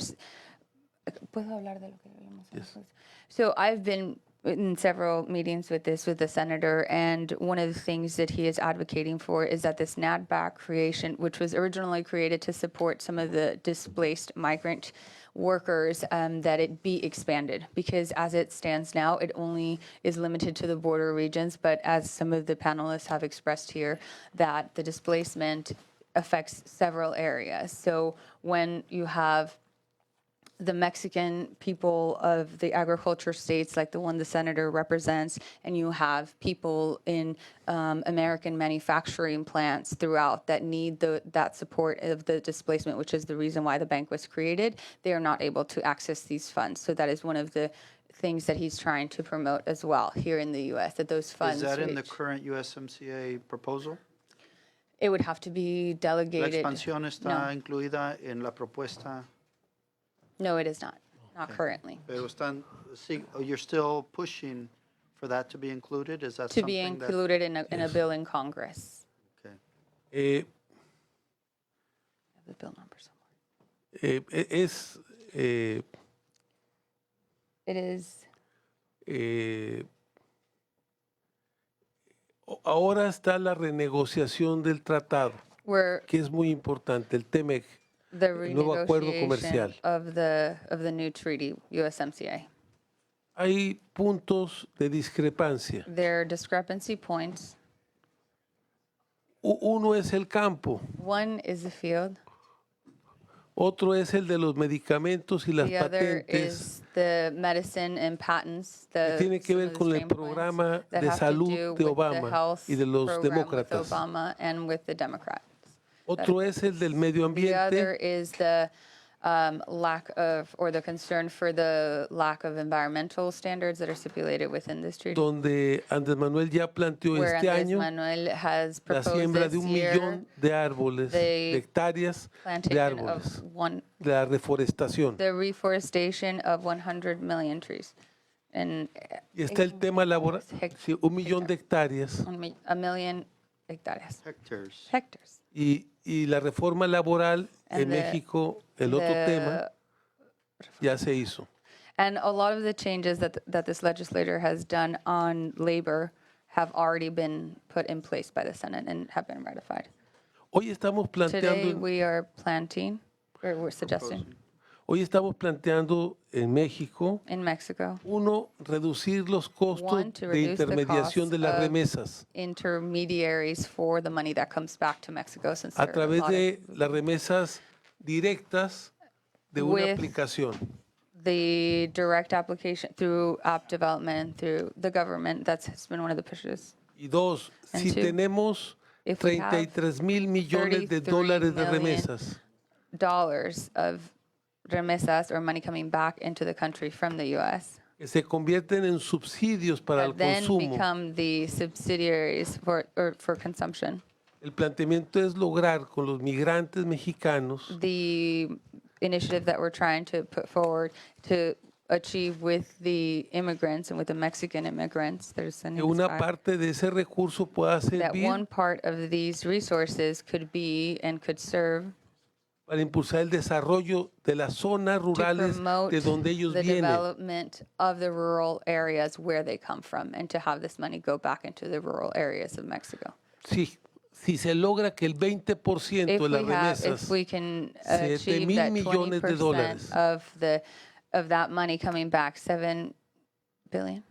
¿Puedo hablar de lo que hablamos después? So I've been in several meetings with the senator, and one of the things that he is advocating for is that this NADBAC creation, which was originally created to support some of the displaced migrant workers, that it be expanded, because as it stands now, it only is limited to the border regions, but as some of the panelists have expressed here, that the displacement affects several areas. So when you have the Mexican people of the agriculture states, like the one the senator represents, and you have people in American manufacturing plants throughout that need that support of the displacement, which is the reason why the bank was created, they are not able to access these funds. So that is one of the things that he's trying to promote as well here in the U.S., that those funds Is that in the reach. current USMCA proposal? It would have to be ¿La delegated. expansión está incluida en la propuesta? No, it is not. Not currently. Pero están, sí, you're still pushing for that to be included? Is that To be something that? included in a bill in Congress. Okay. Eh, I have the bill number somewhere. It is. Ahora está la renegociación del tratado, We're que es muy importante, el TEMEC. the nuevo acuerdo renegotiation comercial. of the new treaty, USMCA. Hay puntos de discrepancia. There are discrepancy points. Uno es el campo, One is the field. otro es el de los medicamentos y las The other patentes. is the medicine and patents. Que tiene que some ver of the con el strain points programa that de have to salud do de with the Obama health y de los program with demócratas. Obama and with the Democrats. Otro es el del medio The other ambiente, is the lack of, or the concern for the lack of environmental standards that are stipulated within this treaty. donde Andrés Manuel ya planteó Where este Andrés año Manuel has la proposed siembra this de 1 year millón de árboles, de the hectáreas de plantation of árboles, the la reforestación. reforestation of 100 million trees. And Y está el tema laboral, sí, 1 millón de hectáreas a million hectares, Hectares. hectares. y la reforma laboral en And the- México, el otro tema, ya se hizo. And a lot of the changes that this legislator has done on labor have already been put in place by the Senate and have been ratified. Hoy estamos Today, planteando, we are planting, or we're suggesting, hoy estamos planteando en México, in Mexico, uno, reducir los costos One, to de reduce the intermediación de cost las of remesas intermediaries for the money that comes back to Mexico, since a there are a través lot de of las remesas directas de una With- aplicación. the direct application through app development, through the government. That's been one of the pushes. Y dos, And si two, tenemos if we have 33 mil millones de 33 dólares de million remesas, dollars of remesas or money coming back into the country from the U.S. que se convierten en subsidios para el that then consumo. become the subsidiaries for consumption. El planteamiento es lograr con los migrantes mexicanos The initiative that we're trying to put forward to achieve with the immigrants and with the Mexican immigrants. There's an que una describe- parte de ese recurso pueda that one servir part of these resources could be and could serve para impulsar el desarrollo de las zonas to rurales promote de donde ellos the vienen. development of the rural areas where they come from, and to have this money go back into the rural areas of Mexico. Si se logra que el 20% If de las if we remesas can 7,000 achieve that millones de 20% dólares of that money coming back, 7 billion,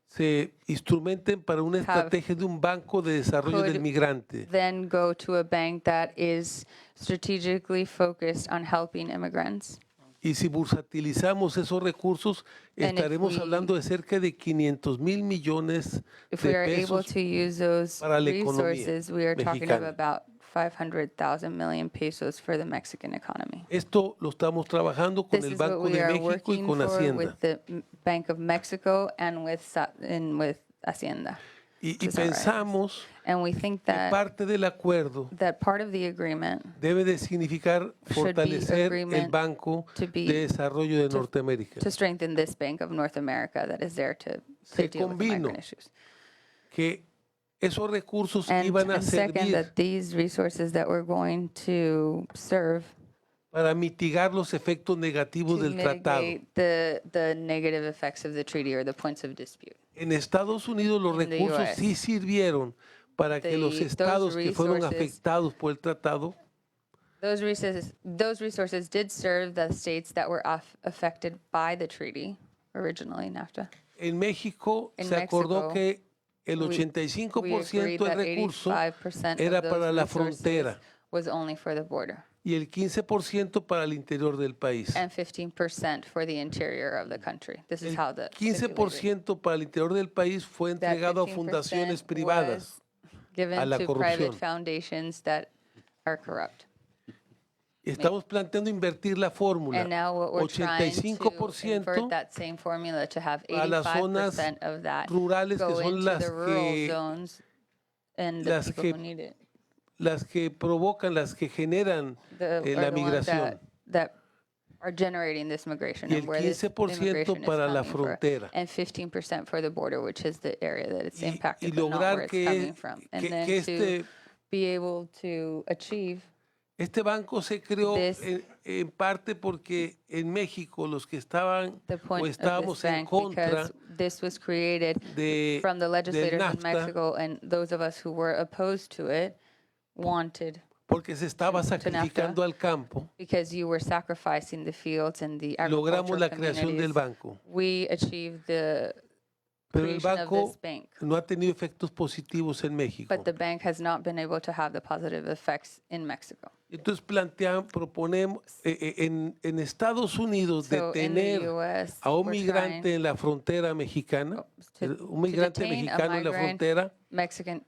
se instrumenten para una estrategia de un banco de desarrollo del could migrante. then go to a bank that is strategically focused on helping immigrants. Y si bursatilizamos esos recursos, And if estaremos we- hablando de cerca de 500,000 millones If we are de able pesos. to use those para la economía resources, we are talking mexicana. about 500,000 million pesos for the Mexican economy. Esto lo estamos trabajando con This el is what Banco we de are México y working con for Hacienda. with the Bank of Mexico and with Hacienda. Y to summarize. pensamos And we think que that parte del acuerdo that part of the agreement debe de significar should be fortalecer el agreement Banco to be- de Desarrollo de to- Norteamérica, to strengthen this Bank of North America that is there to deal with the convino migrant issues. que esos recursos And, iban a and second, servir that these resources that we're going to serve para mitigar los efectos negativos to del tratado. mitigate the negative effects of the treaty or the points of dispute. En Estados Unidos los In the recursos US. sí sirvieron para que los Those estados que fueron resources- afectados por el tratado Those resources did serve the states that were affected by the treaty originally, NAFTA. en México In se acordó Mexico, que el we- we 85% agreed del that recurso 85% era of those para la resources frontera was only for the border, y el 15% para el interior del país. and 15% for the interior of the country. This is El how the 15% para el interior del país fue that entregado a 15% fundaciones privadas. was given a la to corrupción. private foundations that are corrupt. Estamos planteando invertir la fórmula. And now what we're trying to 85% invert that same formula to have para las zonas 85% of that rurales que go son into las the rural que- zones and the las people que who need it. las que provocan, las que generan The, la are the ones migración. that are generating this migration Y and el where this 15% immigration is para la coming from, frontera. and 15% for the border, which is the area that it's Y impacted, but not where lograr it's que, coming from. And then que to be able to achieve este banco se creó This- en parte porque en México los que estaban the o point of estábamos this en bank, contra because this was created from the del legislators in NAFTA, Mexico, and those of us who were opposed to it wanted, porque se estaba to sacrificando NAFTA. al campo, because you were sacrificing the fields and the logramos agricultural la creación del communities, banco. we achieved the Pero el creation of banco this bank. no ha tenido efectos positivos en México. But the bank has not been able to have the positive effects in Mexico. Entonces proponemos en Estados Unidos So in the detener US, a un we're migrante trying en la frontera mexicana, un migrante detain a mexicano en la migrant frontera,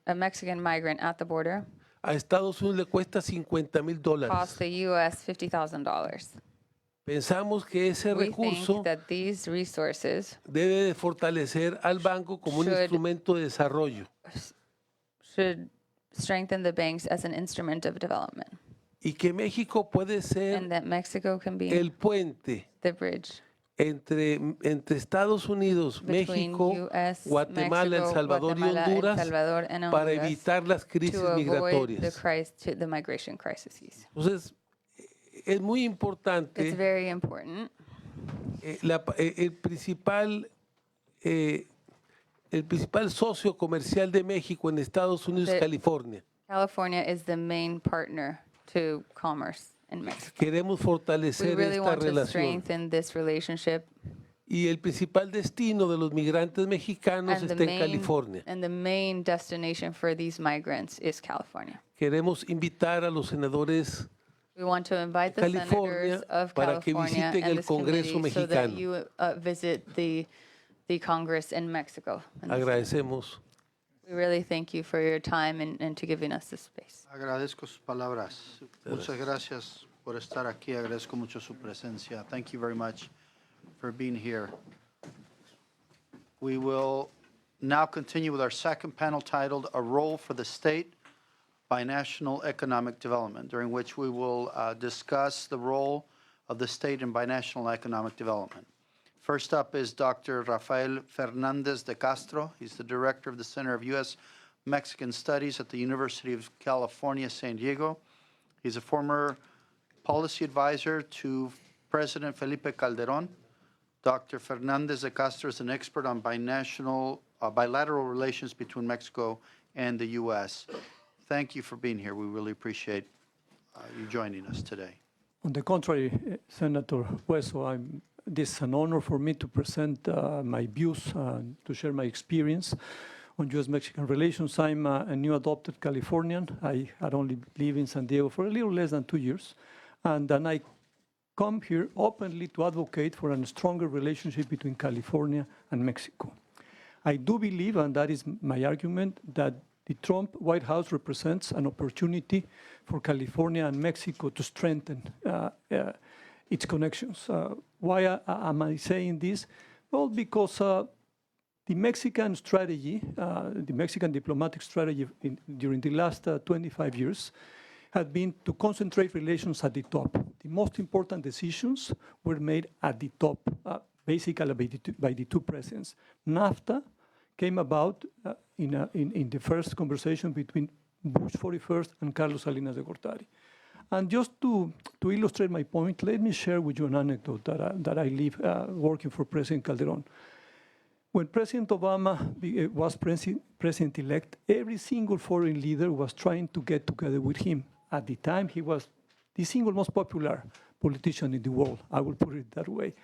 a Mexican migrant at the border a Estados Unidos le cuesta $50,000. cost the US $50,000. Pensamos que ese We recurso think that these resources debe de fortalecer al banco como un should- instrumento de desarrollo should strengthen the banks as an instrument of development, y que México puede and ser that Mexico can be el puente the bridge entre Estados Unidos, between México, US, Guatemala, El Mexico, Salvador y Guatemala, El Honduras Salvador, and para Honduras evitar las crisis to avoid migratorias. the migration crises. Entonces, es muy It's importante very important. el principal socio comercial de México en Estados Unidos es The- California. California is the main partner to commerce in Mexico. Queremos We fortalecer really esta want to relación. strengthen this relationship, Y el principal destino de los migrantes mexicanos and the está en main California. and the main destination for these migrants is California. Queremos invitar a los senadores We want to invite the California senators of para que California visiten and el this Congreso committee so that mexicano. you visit the Congress in Mexico. And Agradecemos. we really thank you for your time and to giving us this space. Agradezco sus palabras. Muchas gracias por estar aquí. Agradezco mucho su presencia. Thank you very much for being here. We will now continue with our second panel titled A Role for the State by National Economic Development, during which we will discuss the role of the state in binational economic development. First up is Dr. Rafael Fernandez de Castro. He's the director of the Center of U.S.-Mexican Studies at the University of California, San Diego. He's a former policy advisor to President Felipe Calderón. Dr. Fernandez de Castro is an expert on bilateral relations between Mexico and the U.S. Thank you for being here. We really appreciate you joining us today. On the contrary, Senator Hueso, this is an honor for me to present my views, to share my experience on U.S.-Mexican relations. I'm a new adopted Californian. I had only lived in San Diego for a little less than 2 years. And then I come here openly to advocate for a stronger relationship between California and Mexico. I do believe, and that is my argument, that the Trump White House represents an opportunity for California and Mexico to strengthen its connections. Why am I saying this? Well, because the Mexican strategy, the Mexican diplomatic strategy during the last 25 years had been to concentrate relations at the top. The most important decisions were made at the top, basically by the two presidents. NAFTA came about in the first conversation between Bush 41st and Carlos Salinas de Gortari. And just to illustrate my point, let me share with you an anecdote that I live working for President Calderón. When President Obama was president-elect, every single foreign leader was trying to get together with him. At the time, he was the single most popular politician in the world, I will put it that way.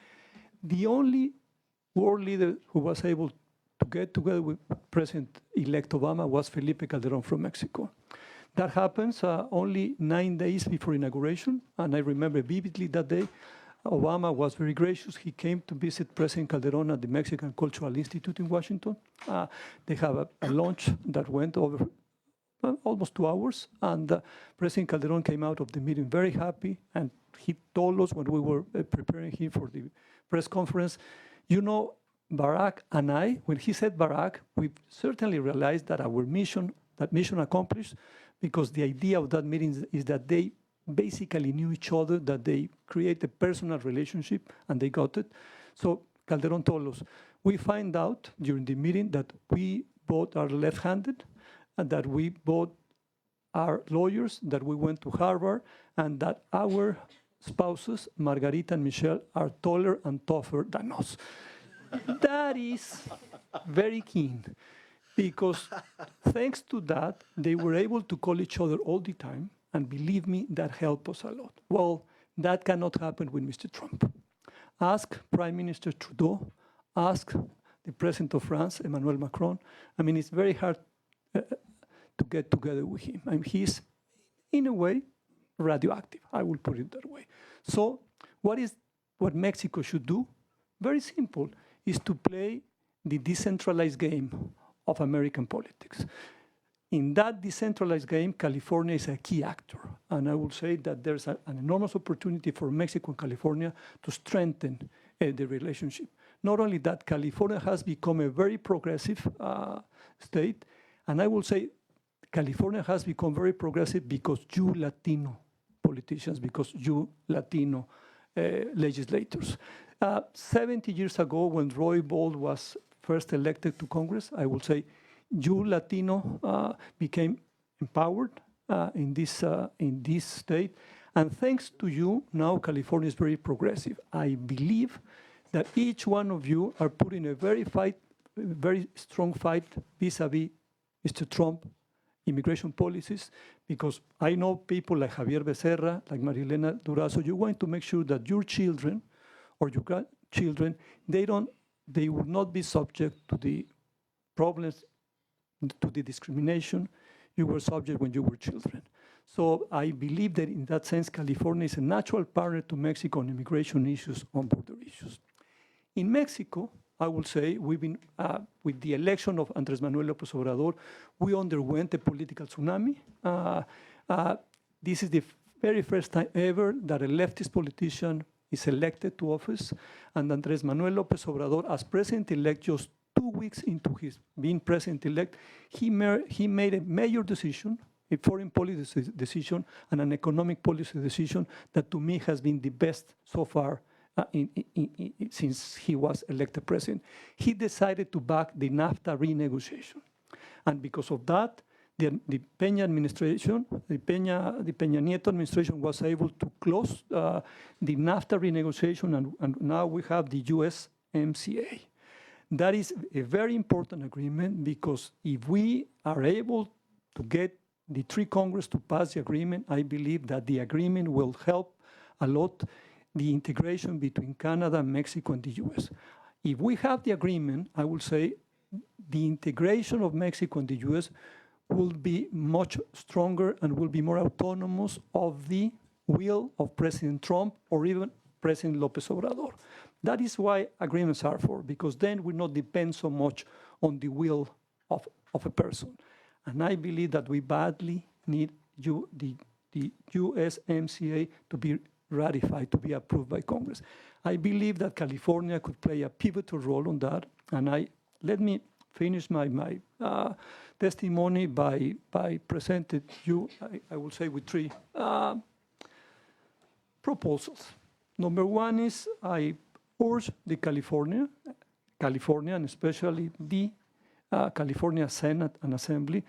The only world leader who was able to get together with President-elect Obama was Felipe Calderón from Mexico. That happens only 9 days before inauguration, and I remember vividly that day. Obama was very gracious. He came to visit President Calderón at the Mexican Cultural Institute in Washington. They have a lunch that went over almost 2 hours, and President Calderón came out of the meeting very happy, and he told us when we were preparing him for the press conference, you know, Barack and I, when he said Barack, we certainly realized that our mission, accomplished, because the idea of that meeting is that they basically knew each other, that they create a personal relationship, and they got it. So Calderón told us, we find out during the meeting that we both are left-handed, and that we both are lawyers, that we went to Harvard, and that our spouses, Margarita and Michelle, are taller and tougher than us. That is very keen, because thanks to that, they were able to call each other all the time, and believe me, that helped us a lot. Well, that cannot happen with Mr. Trump. Ask Prime Minister Trudeau, ask the President of France, Emmanuel Macron. I mean, it's very hard to get together with him. I mean, he's, in a way, radioactive, I will put it that way. So what Mexico should do? Very simple, is to play the decentralized game of American politics. In that decentralized game, California is a key actor. And I will say that there's an enormous opportunity for Mexico and California to strengthen the relationship. Not only that, California has become a very progressive state. And I will say California has become very progressive because you Latino politicians, because you Latino legislators. 70 years ago, when Roy Ball was first elected to Congress, I will say you Latino became empowered in this state. And thanks to you, now California is very progressive. I believe that each one of you are putting a very strong fight vis-a-vis Mr. Trump immigration policies, because I know people like Javier Becerra, like Marilena Durazo, you want to make sure that your children or your grandchildren, they will not be subject to the problems, to the discrimination you were subject when you were children. So I believe that in that sense, California is a natural partner to Mexico on immigration issues, on border issues. In Mexico, I will say, we've been, with the election of Andrés Manuel López Obrador, we underwent a political tsunami. This is the very first time ever that a leftist politician is elected to office, and Andrés Manuel López Obrador, as president-elect, just 2 weeks into his being president-elect, he made a major decision, a foreign policy decision, and an economic policy decision that to me has been the best so far since he was elected president. He decided to back the NAFTA renegotiation. And because of that, the Peña administration, the Peña Nieto administration was able to close the NAFTA renegotiation, and now we have the USMCA. That is a very important agreement, because if we are able to get the three Congress to pass the agreement, I believe that the agreement will help a lot the integration between Canada, Mexico, and the US. If we have the agreement, I will say the integration of Mexico and the US will be much stronger and will be more autonomous of the will of President Trump or even President López Obrador. That is why agreements are for, because then we not depend so much on the will of a person. And I believe that we badly need the USMCA to be ratified, to be approved by Congress. I believe that California could play a pivotal role on that. And let me finish my testimony by presenting you, I will say, with three proposals. Number one is I urge the California, and especially the California Senate and Assembly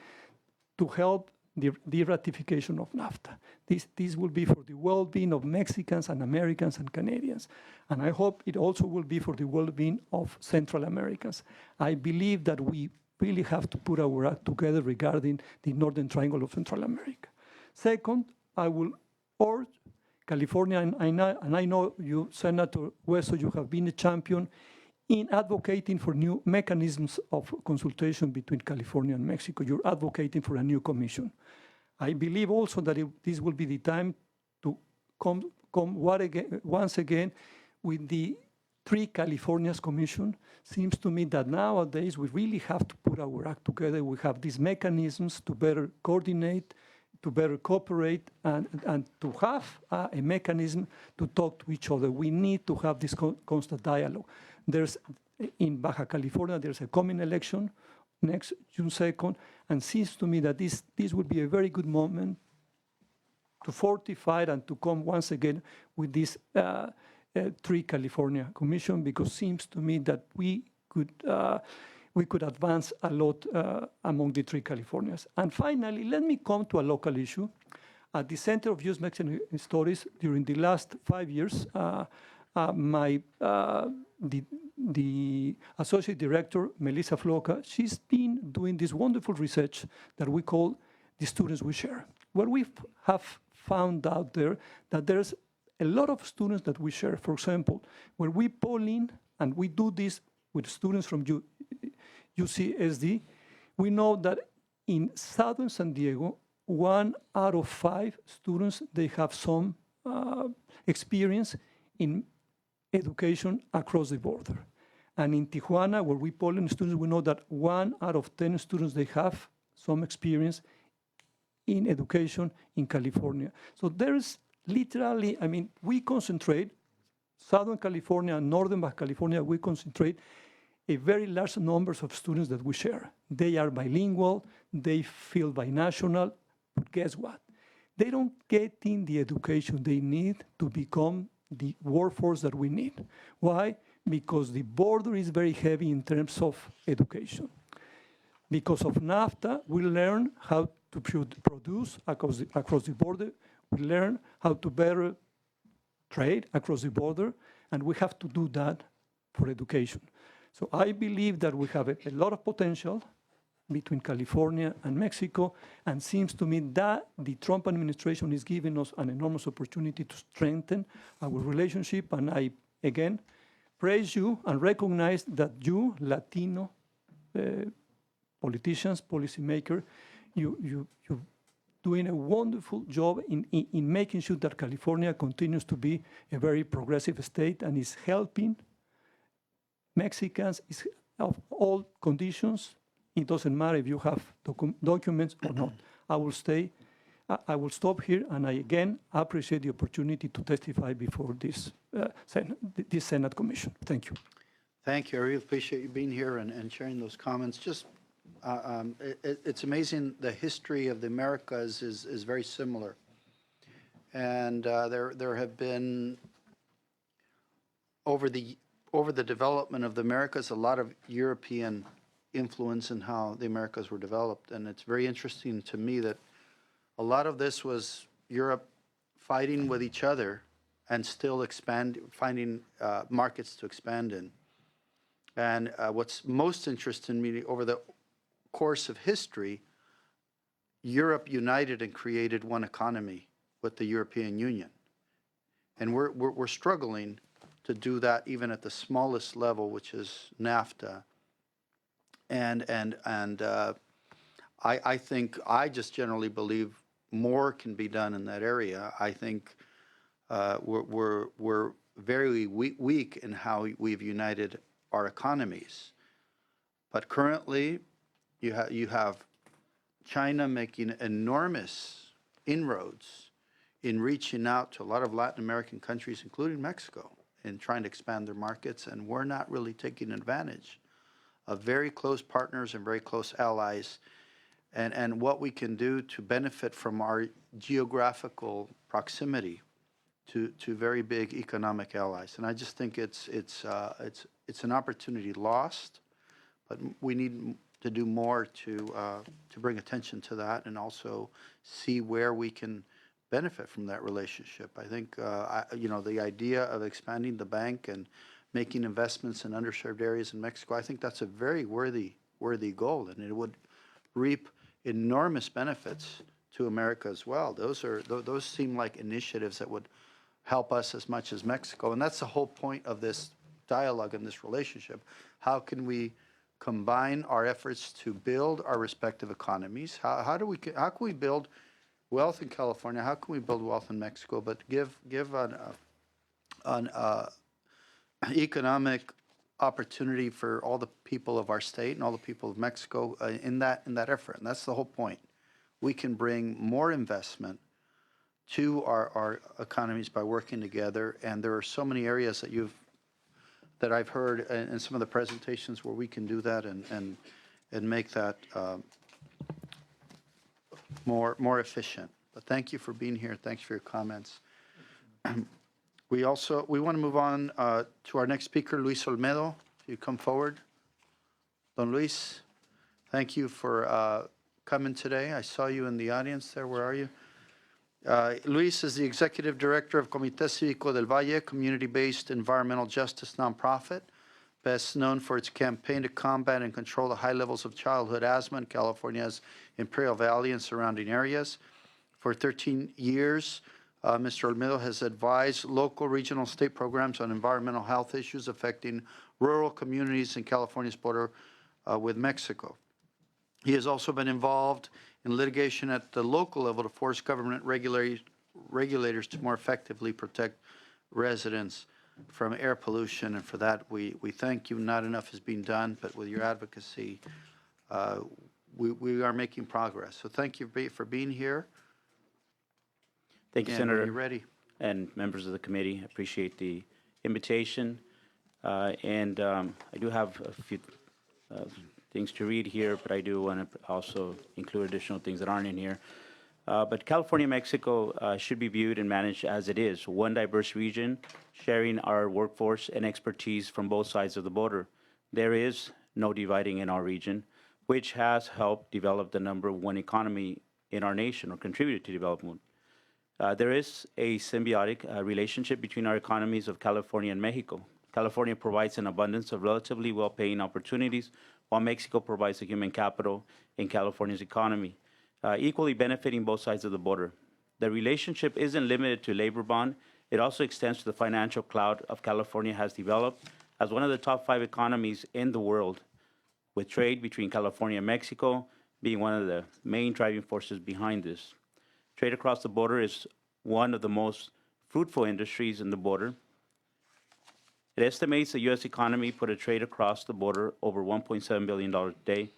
to help the ratification of NAFTA. This will be for the well-being of Mexicans and Americans and Canadians. And I hope it also will be for the well-being of Central Americans. I believe that we really have to put our act together regarding the Northern Triangle of Central America. Second, I will urge California, and I know you, Senator Hueso, you have been a champion in advocating for new mechanisms of consultation between California and Mexico. You're advocating for a new commission. I believe also that this will be the time to come once again with the three Californias Commission. Seems to me that nowadays we really have to put our act together. We have these mechanisms to better coordinate, to better cooperate, and to have a mechanism to talk to each other. We need to have this constant dialogue. In Baja California, there's a coming election next June 2nd, and seems to me that this would be a very good moment to fortify and to come once again with this three California Commission, because seems to me that we could advance a lot among the three Californias. And finally, let me come to a local issue. At the Center of Youth Mexican Studies, during the last 5 years, the associate director, Melissa Floca, she's been doing this wonderful research that we call the students we share, where we have found out there that there's a lot of students that we share. For example, when we poll in, and we do this with students from UCSD, we know that in Southern San Diego, 1 out of 5 students, they have some experience in education across the border. And in Tijuana, where we poll in students, we know that 1 out of 10 students, they have some experience in education in California. So there's literally, I mean, we concentrate, Southern California and Northern Baja California, we concentrate a very large numbers of students that we share. They are bilingual, they feel binational, but guess what? They don't get in the education they need to become the workforce that we need. Why? Because the border is very heavy in terms of education. Because of NAFTA, we learn how to produce across the border. We learn how to better trade across the border, and we have to do that for education. So I believe that we have a lot of potential between California and Mexico, and seems to me that the Trump administration is giving us an enormous opportunity to strengthen our relationship. And I, again, praise you and recognize that you, Latino politicians, policymakers, you're doing a wonderful job in making sure that California continues to be a very progressive state and is helping Mexicans of all conditions. It doesn't matter if you have documents or not. I will stop here, and I again appreciate the opportunity to testify before this Senate Commission. Thank you. Thank you. I really appreciate you being here and sharing those comments. Just, it's amazing, the history of the Americas is very similar. And there have been over the development of the Americas, a lot of European influence in how the Americas were developed. And it's very interesting to me that a lot of this was Europe fighting with each other and still finding markets to expand in. And what's most interesting to me, over the course of history, Europe united and created one economy with the European Union. And we're struggling to do that even at the smallest level, which is NAFTA. I think, I just generally believe more can be done in that area. I think we're very weak in how we've united our economies. But currently, you have China making enormous inroads in reaching out to a lot of Latin American countries, including Mexico, in trying to expand their markets, and we're not really taking advantage of very close partners and very close allies, and what we can do to benefit from our geographical proximity to very big economic allies. And I just think it's an opportunity lost, but we need to do more to bring attention to that and also see where we can benefit from that relationship. I think, the idea of expanding the bank and making investments in underserved areas in Mexico, I think that's a very worthy goal, and it would reap enormous benefits to America as well. Those seem like initiatives that would help us as much as Mexico, and that's the whole point of this dialogue and this relationship. How can we combine our efforts to build our respective economies? How can we build wealth in California? How can we build wealth in Mexico? But give an economic opportunity for all the people of our state and all the people of Mexico in that effort. And that's the whole point. We can bring more investment to our economies by working together. And there are so many areas that I've heard in some of the presentations where we can do that and make that more efficient. But thank you for being here. Thanks for your comments. We want to move on to our next speaker, Luis Olmedo. If you come forward. Don Luis, thank you for coming today. I saw you in the audience there. Where are you? Luis is the Executive Director of Comité Cívico del Valle, community-based environmental justice nonprofit, best known for its campaign to combat and control the high levels of childhood asthma in California's Imperial Valley and surrounding areas. For 13 years, Mr. Olmedo has advised local, regional, state programs on environmental health issues affecting rural communities in California's border with Mexico. He has also been involved in litigation at the local level to force government regulators to more effectively protect residents from air pollution. And for that, we thank you. Not enough is being done, but with your advocacy, we are making progress. So thank you for being here. Thank you, And Senator. when you're ready. And members of the committee. I appreciate the invitation. I do have a few things to read here, but I do want to also include additional things that aren't in here. But California, Mexico should be viewed and managed as it is, one diverse region, sharing our workforce and expertise from both sides of the border. There is no dividing in our region, which has helped develop the #1 economy in our nation or contributed to development. There is a symbiotic relationship between our economies of California and Mexico. California provides an abundance of relatively well-paying opportunities, while Mexico provides the human capital in California's economy, equally benefiting both sides of the border. The relationship isn't limited to labor bond. It also extends to the financial cloud of California has developed as one of the top 5 economies in the world, with trade between California and Mexico being one of the main driving forces behind this. Trade across the border is one of the most fruitful industries in the border. It estimates the U.S. economy put a trade across the border over $1.7 billion a day,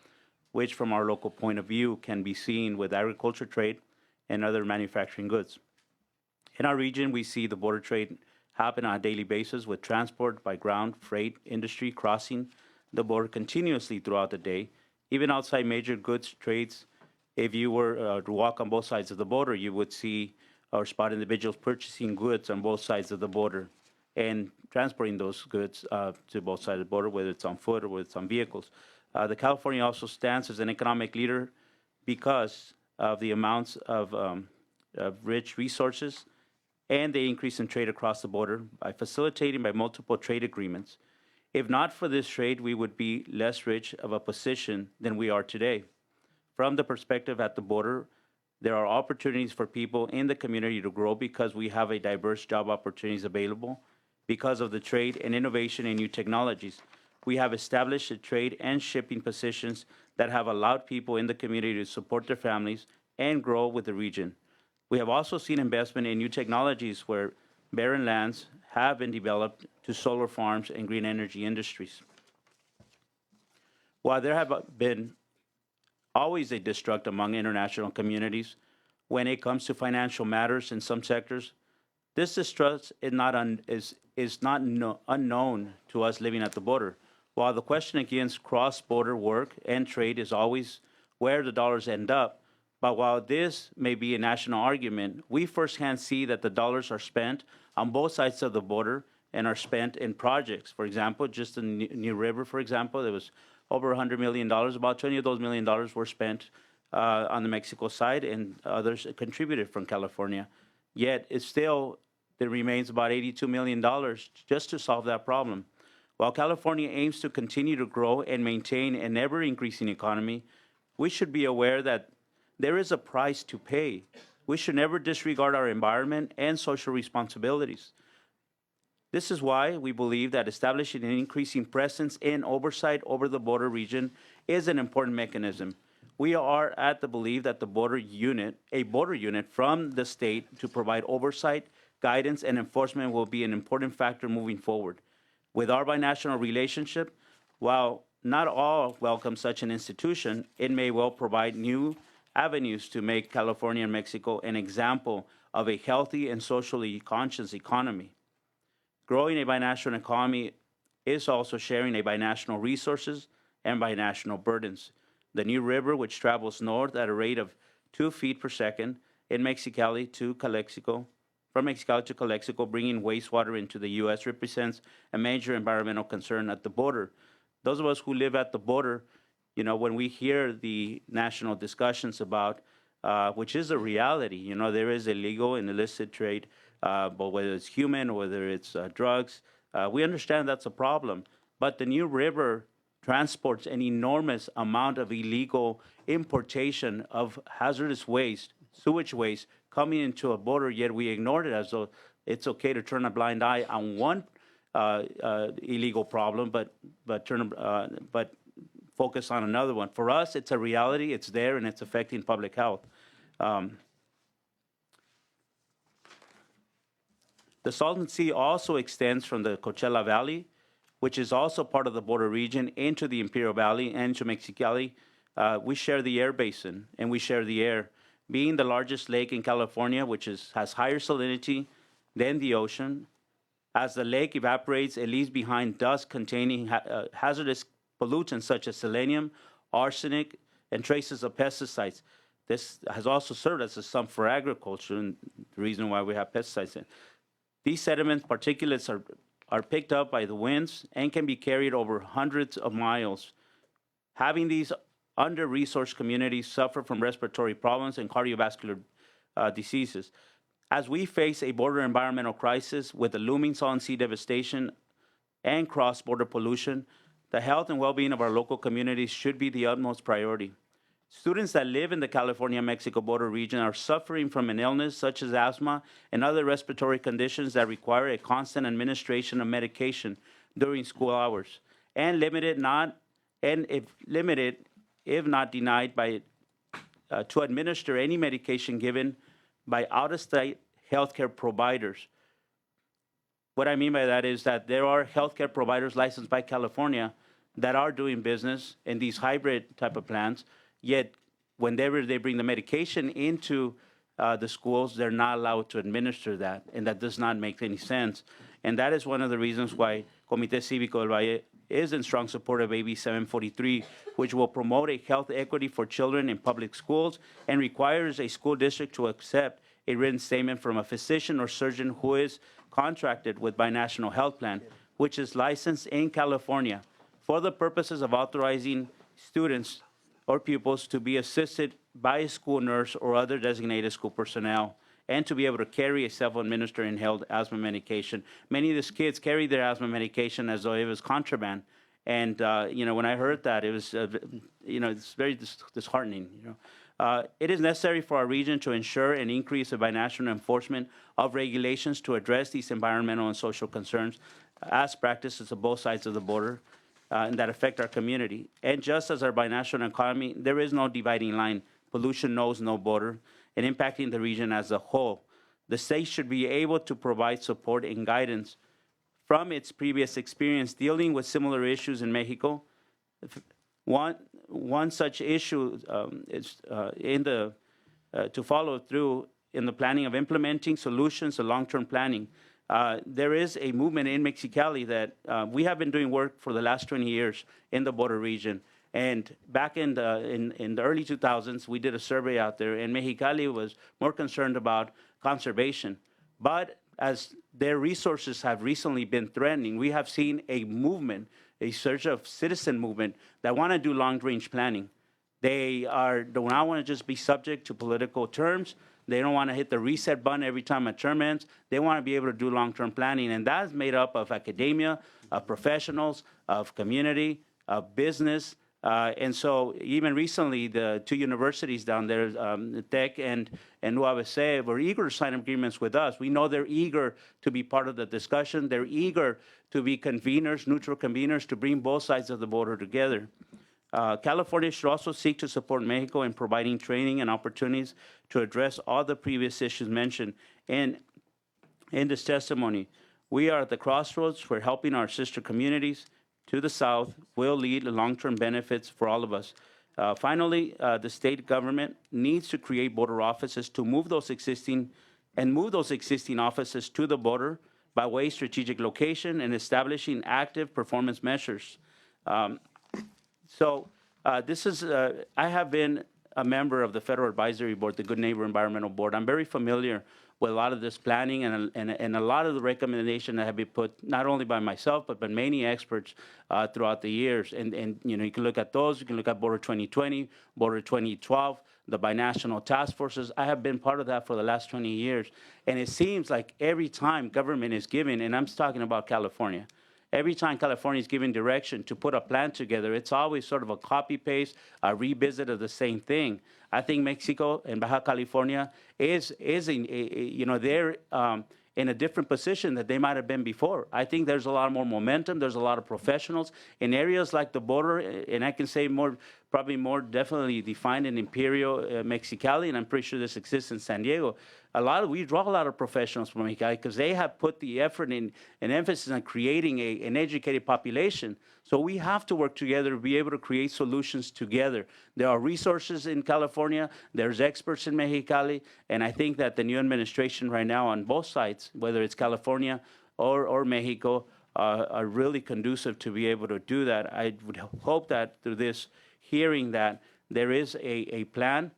which from our local point of view can be seen with agriculture trade and other manufacturing goods. In our region, we see the border trade happen on a daily basis with transport by ground, freight, industry crossing the border continuously throughout the day, even outside major goods trades. If you were to walk on both sides of the border, you would see or spot individuals purchasing goods on both sides of the border. and transporting those goods to both sides of the border, whether it's on foot or whether it's on vehicles. The California also stands as an economic leader because of the amounts of rich resources and the increase in trade across the border by facilitating by multiple trade agreements. If not for this trade, we would be less rich of a position than we are today. From the perspective at the border, there are opportunities for people in the community to grow because we have a diverse job opportunities available because of the trade and innovation in new technologies. We have established a trade and shipping positions that have allowed people in the community to support their families and grow with the region. We have also seen investment in new technologies where barren lands have been developed to solar farms and green energy industries. While there have been always a distrust among international communities when it comes to financial matters in some sectors, this distrust is not unknown to us living at the border. While the question against cross-border work and trade is always where the dollars end up, but while this may be a national argument, we firsthand see that the dollars are spent on both sides of the border and are spent in projects. For example, just in New River, for example, there was over $100 million. About 20 of those $1 million were spent on the Mexico side, and others contributed from California. Yet, there remains about $82 million just to solve that problem. While California aims to continue to grow and maintain an ever-increasing economy, we should be aware that there is a price to pay. We should never disregard our environment and social responsibilities. This is why we believe that establishing an increasing presence and oversight over the border region is an important mechanism. We are at the belief that a border unit from the state to provide oversight, guidance, and enforcement will be an important factor moving forward. With our binational relationship, while not all welcome such an institution, it may well provide new avenues to make California and Mexico an example of a healthy and socially conscious economy. Growing a binational economy is also sharing a binational resources and binational burdens. The New River, which travels north at a rate of 2 feet per second in Mexicali to Calexico, from Mexicali to Calexico, bringing wastewater into the U.S. represents a major environmental concern at the border. Those of us who live at the border, when we hear the national discussions about, which is a reality, there is illegal and illicit trade, but whether it's human or whether it's drugs, we understand that's a problem. But the New River transports an enormous amount of illegal importation of hazardous waste, sewage waste, coming into a border, yet we ignored it as though it's okay to turn a blind eye on one illegal problem, but focus on another one. For us, it's a reality, it's there, and it's affecting public health. The Salton Sea also extends from the Coachella Valley, which is also part of the border region, into the Imperial Valley and into Mexicali. We share the air basin, and we share the air. Being the largest lake in California, which has higher salinity than the ocean, as the lake evaporates, it leaves behind dust containing hazardous pollutants such as selenium, arsenic, and traces of pesticides. This has also served as a sump for agriculture, and the reason why we have pesticides in. These sediments, particulates, are picked up by the winds and can be carried over hundreds of miles. Having these under-resourced communities suffer from respiratory problems and cardiovascular diseases. As we face a border environmental crisis with the looming Salton Sea devastation and cross-border pollution, the health and well-being of our local communities should be the utmost priority. Students that live in the California-Mexico border region are suffering from an illness such as asthma and other respiratory conditions that require a constant administration of medication during school hours, and if not denied to administer any medication given by out-of-state healthcare providers. What I mean by that is that there are healthcare providers licensed by California that are doing business in these hybrid type of plans, yet whenever they bring the medication into the schools, they're not allowed to administer that, and that does not make any sense. And that is one of the reasons why Comité Cívico del Valle is in strong support of AB 743, which will promote a health equity for children in public schools and requires a school district to accept a written statement from a physician or surgeon who is contracted with Binational Health Plan, which is licensed in California for the purposes of authorizing students or pupils to be assisted by a school nurse or other designated school personnel, and to be able to carry a self-administered inhaled asthma medication. Many of these kids carry their asthma medication as though it was contraband. And, when I heard that, it was, it's very disheartening, It is necessary for our region to ensure an increase of binational enforcement of regulations to address these environmental and social concerns as practices of both sides of the border and that affect our community. And just as our binational economy, there is no dividing line. Pollution knows no border, and impacting the region as a whole. The state should be able to provide support and guidance from its previous experience dealing with similar issues in Mexico. One such issue is to follow through in the planning of implementing solutions to long-term planning. There is a movement in Mexicali that we have been doing work for the last 20 years in the border region. And back in the early 2000s, we did a survey out there, and Mexicali was more concerned about conservation. But as their resources have recently been threatening, we have seen a movement, a surge of citizen movement that want to do long-range planning. They do not want to just be subject to political terms. They don't want to hit the reset button every time a term ends. They want to be able to do long-term planning, and that's made up of academia, of professionals, of community, of business. And so even recently, the two universities down there, Tech and UABC, were eager to sign agreements with us. We know they're eager to be part of the discussion. They're eager to be conveners, neutral conveners, to bring both sides of the border together. California should also seek to support Mexico in providing training and opportunities to address all the previous issues mentioned. And in this testimony, we are at the crossroads. We're helping our sister communities to the south will lead to long-term benefits for all of us. Finally, the state government needs to create border offices to move those existing offices to the border by way of strategic location and establishing active performance measures. I have been a member of the Federal Advisory Board, the Good Neighbor Environmental Board. I'm very familiar with a lot of this planning and a lot of the recommendations that have been put not only by myself but by many experts throughout the years. And you can look at those. You can look at Border 2020, Border 2012, the binational task forces. I have been part of that for the last 20 years, and it seems like every time government is giving, and I'm talking about California. Every time California is giving direction to put a plan together, it's always sort of a copy-paste, a revisit of the same thing. I think Mexico and Baja California is they're in a different position that they might have been before. I think there's a lot more momentum. There's a lot of professionals in areas like the border, and I can say probably more definitely defined in Imperial, Mexicali, and I'm pretty sure this exists in San Diego. We draw a lot of professionals from Mexicali because they have put the effort and emphasis on creating an educated population. So we have to work together to be able to create solutions together. There are resources in California, there's experts in Mexicali, and I think that the new administration right now on both sides, whether it's California or Mexico, are really conducive to be able to do that. I would hope that through this hearing that there is a plan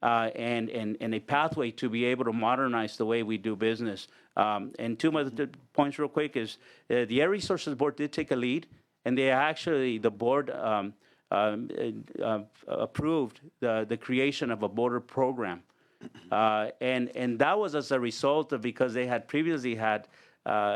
and a pathway to be able to modernize the way we do business. And two other points real quick is the Air Resources Board did take a lead, and the board approved the creation of a border program. And that was as a result of because they had previously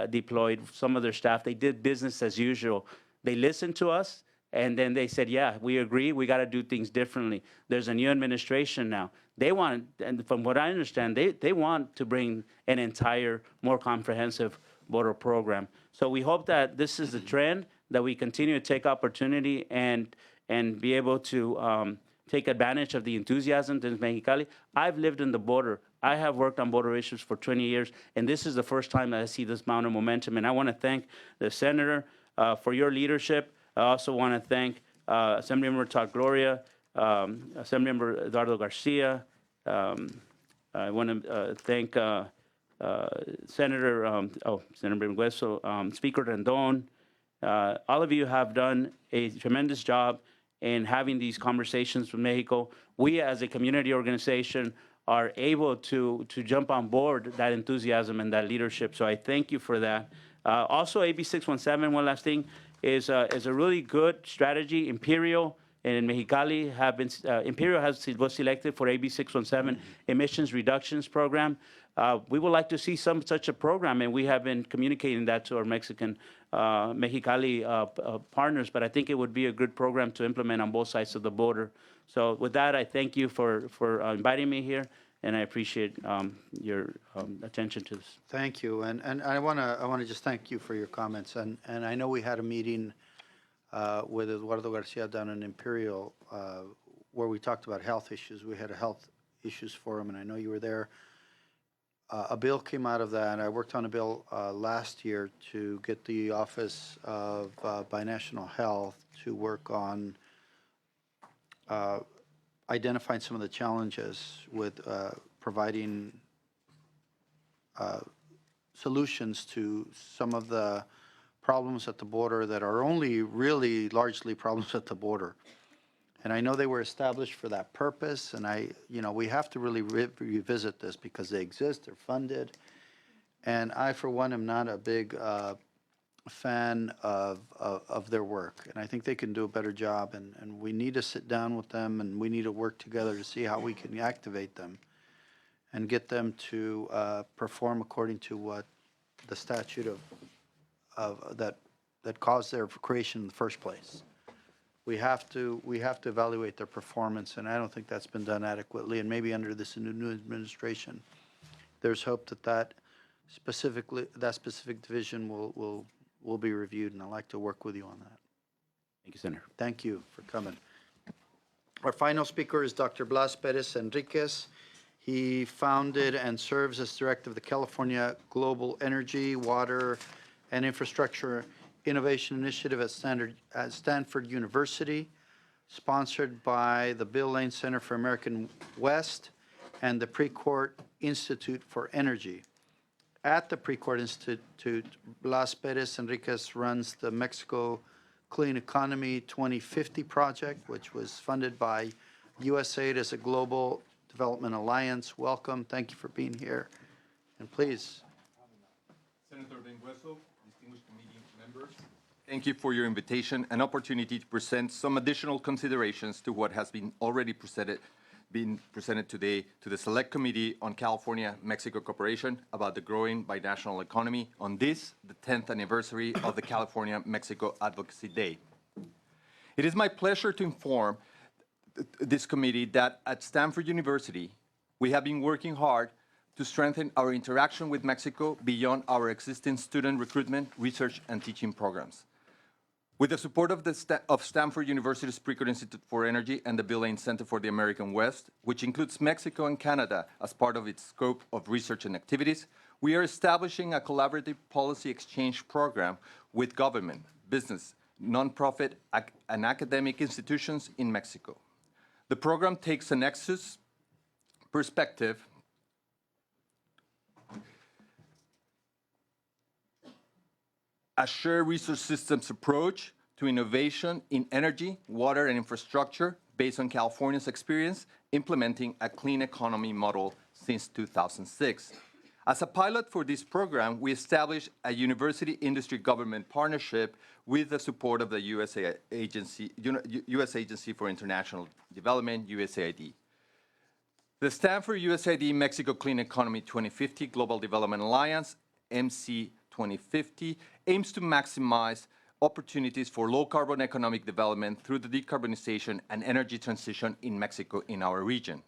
deployed some of their staff. They did business as usual. They listened to us. And then they said, yeah, we agree, we got to do things differently. There's a new administration now. They want, and from what I understand, they want to bring an entire, more comprehensive border program. So we hope that this is the trend, that we continue to take opportunity and be able to take advantage of the enthusiasm in Mexicali. I've lived in the border. I have worked on border issues for 20 years, and this is the first time that I see this amount of momentum. And I want to thank the Senator for your leadership. I also want to thank Assemblymember Todd Gloria, Assemblymember Eduardo Garcia. I want to thank Senator Bermudez, Speaker Rendon. All of you have done a tremendous job in having these conversations with Mexico. We, as a community organization, are able to jump on board that enthusiasm and that leadership. So I thank you for that. Also, AB 617, one last thing, is a really good strategy. Imperial and Mexicali have been, Imperial was selected for AB 617 emissions reductions program. We would like to see such a program, and we have been communicating that to our Mexican Mexicali partners, but I think it would be a good program to implement on both sides of the border. So with that, I thank you for inviting me here, and I appreciate your attention to this. Thank you, and I want to just thank you for your comments, and I know we had a meeting with Eduardo Garcia down in Imperial where we talked about health issues. We had a health issues forum, and I know you were there. A bill came out of that, and I worked on a bill last year to get the Office of Binational Health to work on identifying some of the challenges with providing solutions to some of the problems at the border that are only really largely problems at the border. And I know they were established for that purpose, and we have to really revisit this because they exist, they're funded. And I, for one, am not a big fan of their work. And I think they can do a better job, and we need to sit down with them, and we need to work together to see how we can activate them and get them to perform according to what the statute that caused their creation in the first place. We have to evaluate their performance, and I don't think that's been done adequately. And maybe under this new administration, there's hope that specific division will be reviewed, and I'd like to work with you on that. Thank you, Senator. Thank you for coming. Our final speaker is Dr. Blas Perez Enriquez. He founded and serves as director of the California Global Energy, Water, and Infrastructure Innovation Initiative at Stanford University, sponsored by the Bill Lane Center for American West and the Precourt Institute for Energy. At the Precourt Institute, Blas Perez Enriquez runs the Mexico Clean Economy 2050 project, which was funded by USAID as a global development alliance. Welcome. Thank you for being here. And please. Senator Bengueso, distinguished committee members, thank you for your invitation and opportunity to present some additional considerations to what has been already presented today to the Select Committee on California-Mexico Cooperation about the growing binational economy on this, the 10th anniversary of the California-Mexico Advocacy Day. It is my pleasure to inform this committee that at Stanford University, we have been working hard to strengthen our interaction with Mexico beyond our existing student recruitment, research, and teaching programs. With the support of Stanford University's Precourt Institute for Energy and the Bill Lane Center for the American West, which includes Mexico and Canada as part of its scope of research and activities, we are establishing a collaborative policy exchange program with government, business, nonprofit, and academic institutions in Mexico. The program takes a nexus perspective a shared resource systems approach to innovation in energy, water, and infrastructure based on California's experience implementing a clean economy model since 2006. As a pilot for this program, we established a university industry government partnership with the support of the U.S. Agency for International Development, USAID. The Stanford USAID Mexico Clean Economy 2050 Global Development Alliance, MC 2050, aims to maximize opportunities for low-carbon economic development through the decarbonization and energy transition in Mexico in our region.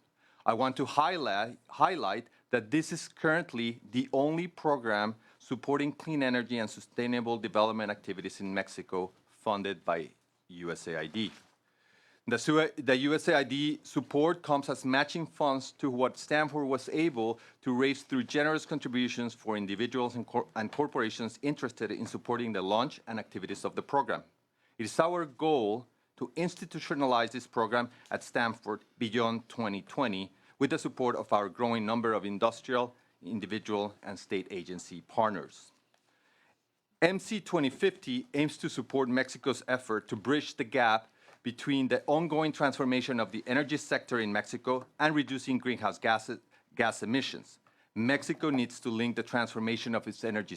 I want to highlight that this is currently the only program supporting clean energy and sustainable development activities in Mexico funded by USAID. The USAID support comes as matching funds to what Stanford was able to raise through generous contributions for individuals and corporations interested in supporting the launch and activities of the program. It is our goal to institutionalize this program at Stanford beyond 2020 with the support of our growing number of industrial, individual, and state agency partners. MC 2050 aims to support Mexico's effort to bridge the gap between the ongoing transformation of the energy sector in Mexico and reducing greenhouse gas emissions. Mexico needs to link the transformation of its energy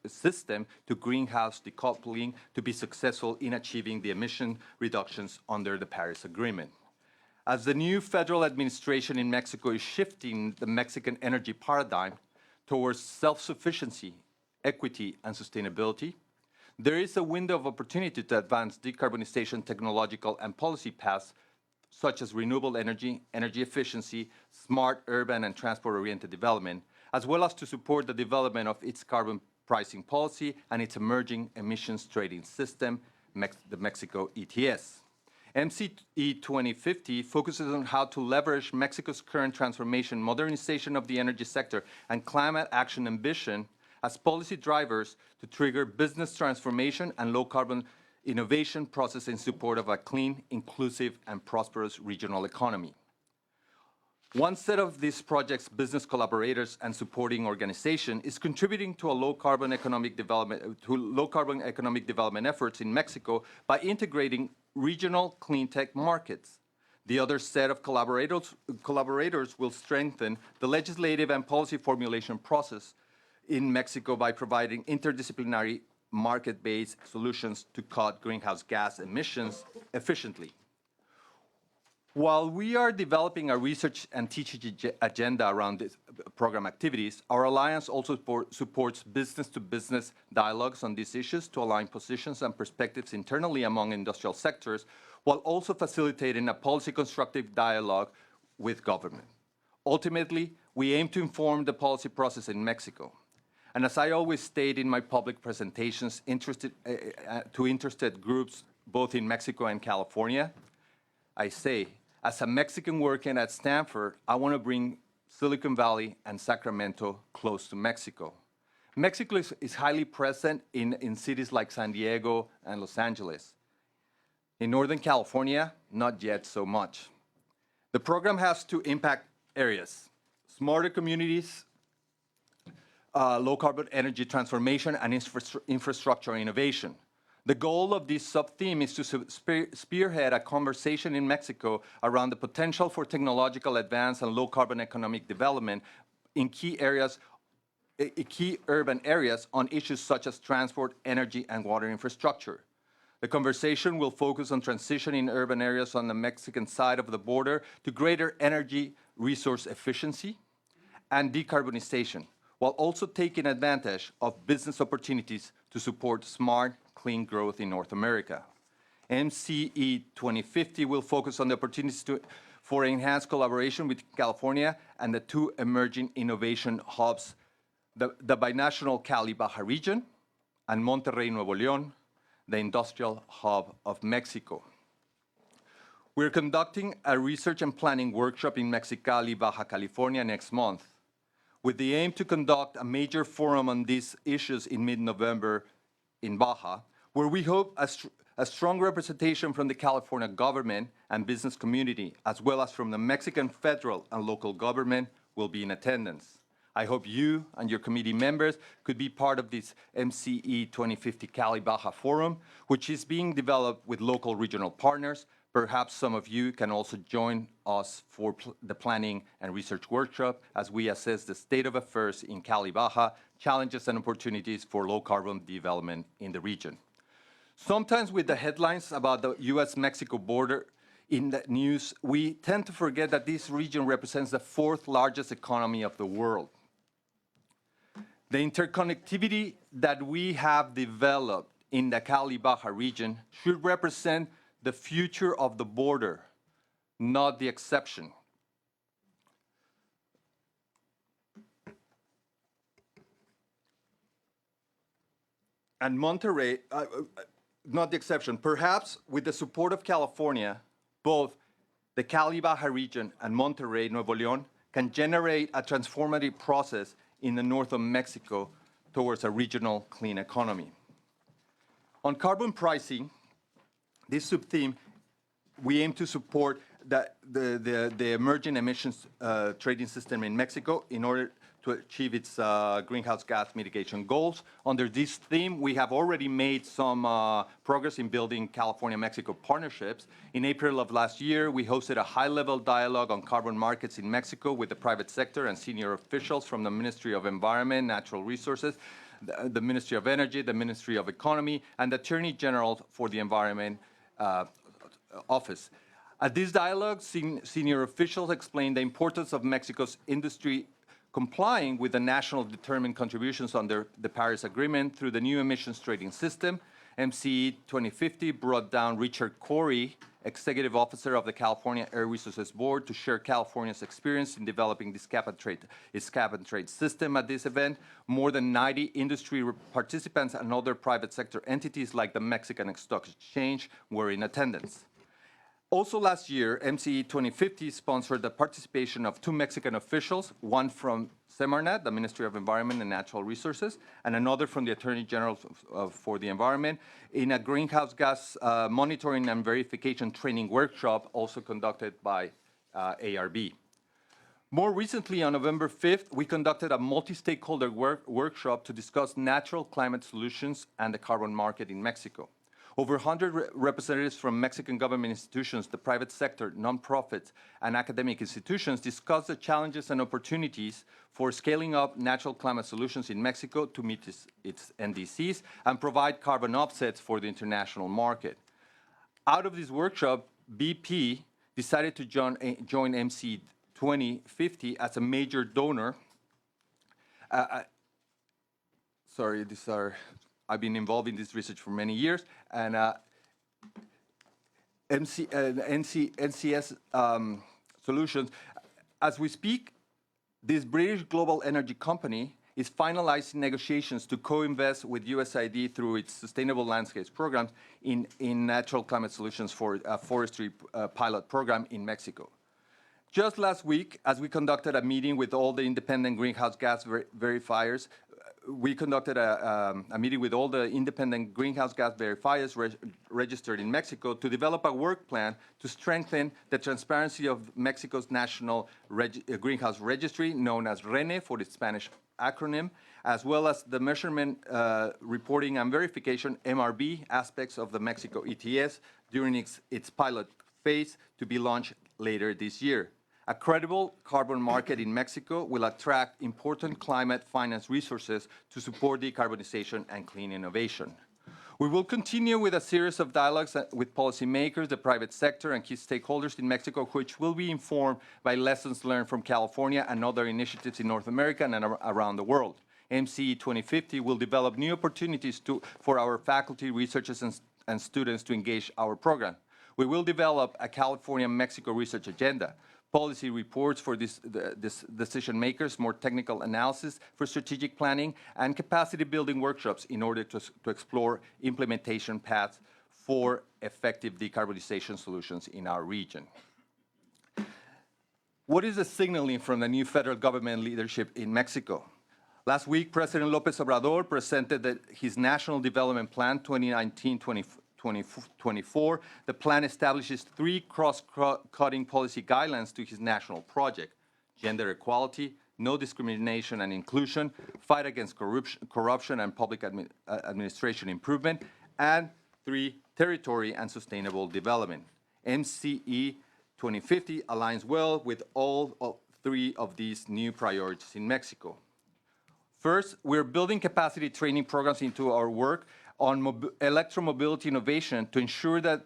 system to greenhouse decoupling to be successful in achieving the emission reductions under the Paris Agreement. As the new federal administration in Mexico is shifting the Mexican energy paradigm towards self-sufficiency, equity, and sustainability, there is a window of opportunity to advance decarbonization technological and policy paths such as renewable energy, energy efficiency, smart urban and transport-oriented development, as well as to support the development of its carbon pricing policy and its emerging emissions trading system, the Mexico ETS. MCE 2050 focuses on how to leverage Mexico's current transformation, modernization of the energy sector, and climate action ambition as policy drivers to trigger business transformation and low-carbon innovation process in support of a clean, inclusive, and prosperous regional economy. One set of these projects' business collaborators and supporting organization is contributing to low-carbon economic development efforts in Mexico by integrating regional clean tech markets. The other set of collaborators will strengthen the legislative and policy formulation process in Mexico by providing interdisciplinary market-based solutions to cut greenhouse gas emissions efficiently. While we are developing a research and teaching agenda around these program activities, our alliance also supports business-to-business dialogues on these issues to align positions and perspectives internally among industrial sectors, while also facilitating a policy constructive dialogue with government. Ultimately, we aim to inform the policy process in Mexico. And as I always state in my public presentations to interested groups both in Mexico and California, I say, as a Mexican working at Stanford, I want to bring Silicon Valley and Sacramento close to Mexico. Mexico is highly present in cities like San Diego and Los Angeles. In Northern California, not yet so much. The program has two impact areas: smarter communities, low-carbon energy transformation, and infrastructure innovation. The goal of this sub-theme is to spearhead a conversation in Mexico around the potential for technological advance and low-carbon economic development in key urban areas on issues such as transport, energy, and water infrastructure. The conversation will focus on transition in urban areas on the Mexican side of the border to greater energy resource efficiency and decarbonization, while also taking advantage of business opportunities to support smart, clean growth in North America. MCE 2050 will focus on the opportunities for enhanced collaboration with California and the two emerging innovation hubs, the binational Cali-Baja region and Monterrey, Nuevo León, the industrial hub of Mexico. We're conducting a research and planning workshop in Mexicali, Baja California next month, with the aim to conduct a major forum on these issues in mid-November in Baja, where we hope a strong representation from the California government and business community, as well as from the Mexican federal and local government, will be in attendance. I hope you and your committee members could be part of this MCE 2050 Cali-Baja Forum, which is being developed with local regional partners. Perhaps some of you can also join us for the planning and research workshop as we assess the state of affairs in Cali-Baja, challenges and opportunities for low-carbon development in the region. Sometimes with the headlines about the U.S.-Mexico border in the news, we tend to forget that this region represents the fourth largest economy of the world. The interconnectivity that we have developed in the Cali-Baja region should represent the future of the border, not the exception. And Monterrey, not the exception. Perhaps with the support of California, both the Cali-Baja region and Monterrey, Nuevo León, can generate a transformative process in the north of Mexico towards a regional clean economy. On carbon pricing, this sub-theme, we aim to support the emerging emissions trading system in Mexico in order to achieve its greenhouse gas mitigation goals. Under this theme, we have already made some progress in building California-Mexico partnerships. In April of last year, we hosted a high-level dialogue on carbon markets in Mexico with the private sector and senior officials from the Ministry of Environment, Natural Resources, the Ministry of Energy, the Ministry of Economy, and the Attorney General for the Environment Office. At this dialogue, senior officials explained the importance of Mexico's industry complying with the national determined contributions under the Paris Agreement through the new emissions trading system. MCE 2050 brought down Richard Corey, Executive Officer of the California Air Resources Board, to share California's experience in developing its cap-and-trade system at this event. More than 90 industry participants and other private sector entities like the Mexican Stock Exchange were in attendance. Also last year, MCE 2050 sponsored the participation of 2 Mexican officials, one from Semarnat, the Ministry of Environment and Natural Resources, and another from the Attorney General for the Environment, in a greenhouse gas monitoring and verification training workshop also conducted by ARB. More recently, on November 5th, we conducted a multi-stakeholder workshop to discuss natural climate solutions and the carbon market in Mexico. Over 100 representatives from Mexican government institutions, the private sector, nonprofits, and academic institutions discussed the challenges and opportunities for scaling up natural climate solutions in Mexico to meet its NDCs and provide carbon offsets for the international market. Out of this workshop, BP decided to join MCE 2050 as a major donor. Sorry, these are... I've been involved in this research for many years, and NCS Solutions, as we speak, this British global energy company is finalizing negotiations to co-invest with USAID through its Sustainable Landscapes program in natural climate solutions for a forestry pilot program in Mexico. Just last week, as we conducted a meeting with all the independent greenhouse gas verifiers, we conducted a meeting with all the independent greenhouse gas verifiers registered in Mexico to develop a work plan to strengthen the transparency of Mexico's national greenhouse registry, known as RENE for its Spanish acronym, as well as the measurement, reporting, and verification MRB aspects of the Mexico ETS during its pilot phase to be launched later this year. A credible carbon market in Mexico will attract important climate finance resources to support decarbonization and clean innovation. We will continue with a series of dialogues with policymakers, the private sector, and key stakeholders in Mexico, which will be informed by lessons learned from California and other initiatives in North America and around the world. MCE 2050 will develop new opportunities for our faculty, researchers, and students to engage our program. We will develop a California-Mexico research agenda, policy reports for this decision makers, more technical analysis for strategic planning, and capacity building workshops in order to explore implementation paths for effective decarbonization solutions in our region. What is the signaling from the new federal government leadership in Mexico? Last week, President López Obrador presented his National Development Plan 2019-2024. The plan establishes 3 cross-cutting policy guidelines to his national project: gender equality, no discrimination and inclusion, fight against corruption and public administration improvement, and 3, territory and sustainable development. MCE 2050 aligns well with all 3 of these new priorities in Mexico. First, we're building capacity training programs into our work on electromobility innovation to ensure that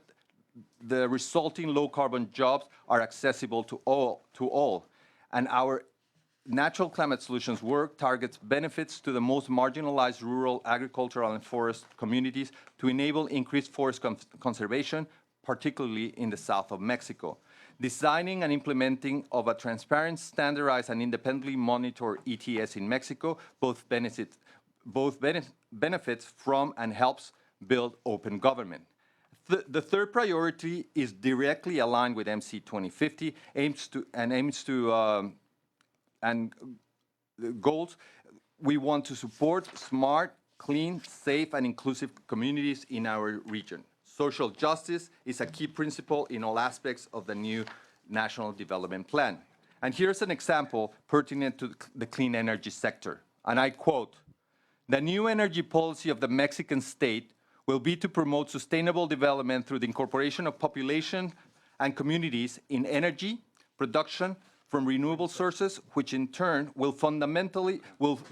the resulting low-carbon jobs are accessible to all. And our natural climate solutions work targets benefits to the most marginalized rural, agricultural, and forest communities to enable increased forest conservation, particularly in the south of Mexico. Designing and implementing of a transparent, standardized, and independently monitored ETS in Mexico both benefits from and helps build open government. The third priority is directly aligned with MCE 2050, and goals. We want to support smart, clean, safe, and inclusive communities in our region. Social justice is a key principle in all aspects of the new National Development Plan. And here's an example pertinent to the clean energy sector. And I quote, "The new energy policy of the Mexican state will be to promote sustainable development through the incorporation of population and communities in energy production from renewable sources, which in turn will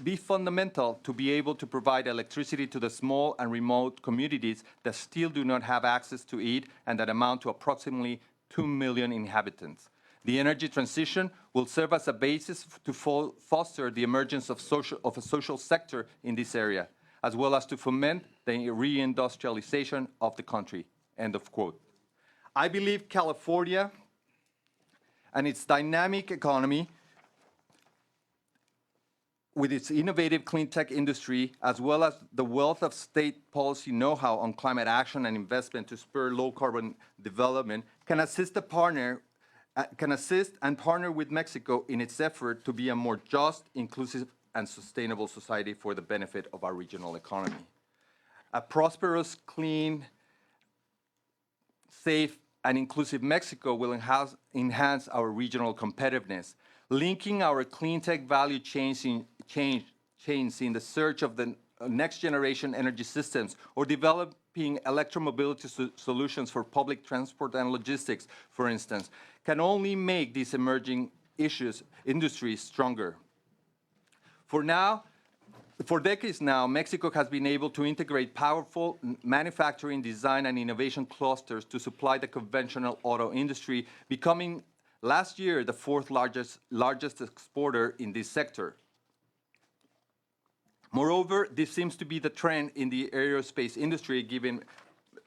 be fundamental to be able to provide electricity to the small and remote communities that still do not have access to it and that amount to approximately 2 million inhabitants. The energy transition will serve as a basis to foster the emergence of a social sector in this area, as well as to foment the reindustrialization of the country." End of quote. I believe California and its dynamic economy, with its innovative clean tech industry, as well as the wealth of state policy know-how on climate action and investment to spur low-carbon development, can assist and partner with Mexico in its effort to be a more just, inclusive, and sustainable society for the benefit of our regional economy. A prosperous, clean, safe, and inclusive Mexico will enhance our regional competitiveness, linking our clean tech value chains in the search of the next generation energy systems, or developing electromobility solutions for public transport and logistics, for instance, can only make these emerging industries stronger. For decades now, Mexico has been able to integrate powerful manufacturing, design, and innovation clusters to supply the conventional auto industry, becoming last year the fourth largest exporter in this sector. Moreover, this seems to be the trend in the aerospace industry, given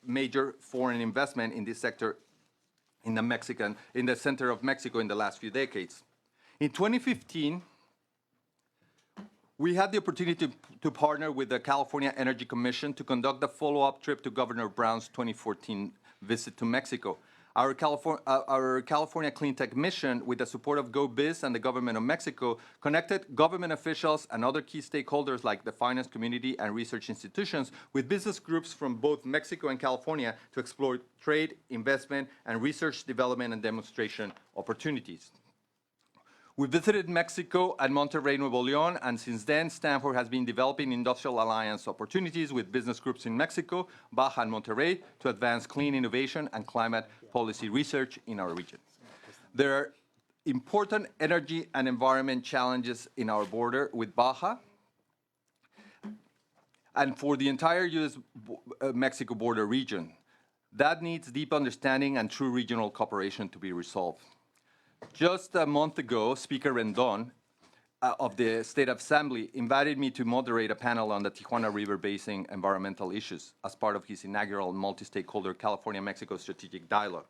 major foreign investment in this sector in the center of Mexico in the last few decades. In 2015, we had the opportunity to partner with the California Energy Commission to conduct the follow-up trip to Governor Brown's 2014 visit to Mexico. Our California Clean Tech Mission, with the support of GoBiz and the government of Mexico, connected government officials and other key stakeholders like the finance community and research institutions with business groups from both Mexico and California to explore trade, investment, and research development and demonstration opportunities. We visited Mexico and Monterrey, Nuevo León, and since then, Stanford has been developing industrial alliance opportunities with business groups in Mexico, Baja, and Monterrey to advance clean innovation and climate policy research in our region. There are important energy and environment challenges in our border with Baja and for the entire U.S.-Mexico border region. That needs deep understanding and true regional cooperation to be resolved. Just a month ago, Speaker Rendon of the State Assembly invited me to moderate a panel on the Tijuana River Basin environmental issues as part of his inaugural multi-stakeholder California-Mexico strategic dialogue.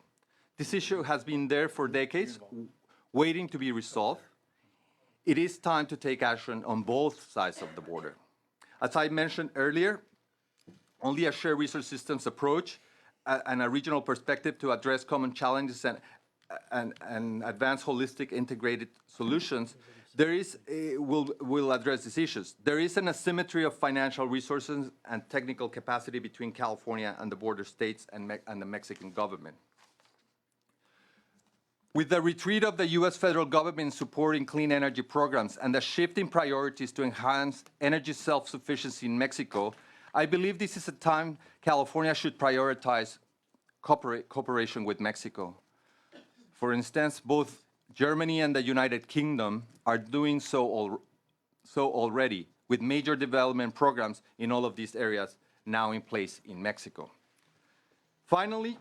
This issue has been there for decades, waiting to be resolved. It is time to take action on both sides of the border. As I mentioned earlier, only a shared resource systems approach and a regional perspective to address common challenges and advance holistic integrated solutions will address these issues. There is an asymmetry of financial resources and technical capacity between California and the border states and the Mexican government. With the retreat of the U.S. federal government supporting clean energy programs and the shift in priorities to enhance energy self-sufficiency in Mexico, I believe this is a time California should prioritize cooperation with Mexico. For instance, both Germany and the United Kingdom are doing so already, with major development programs in all of these areas now in place in Mexico. Finally,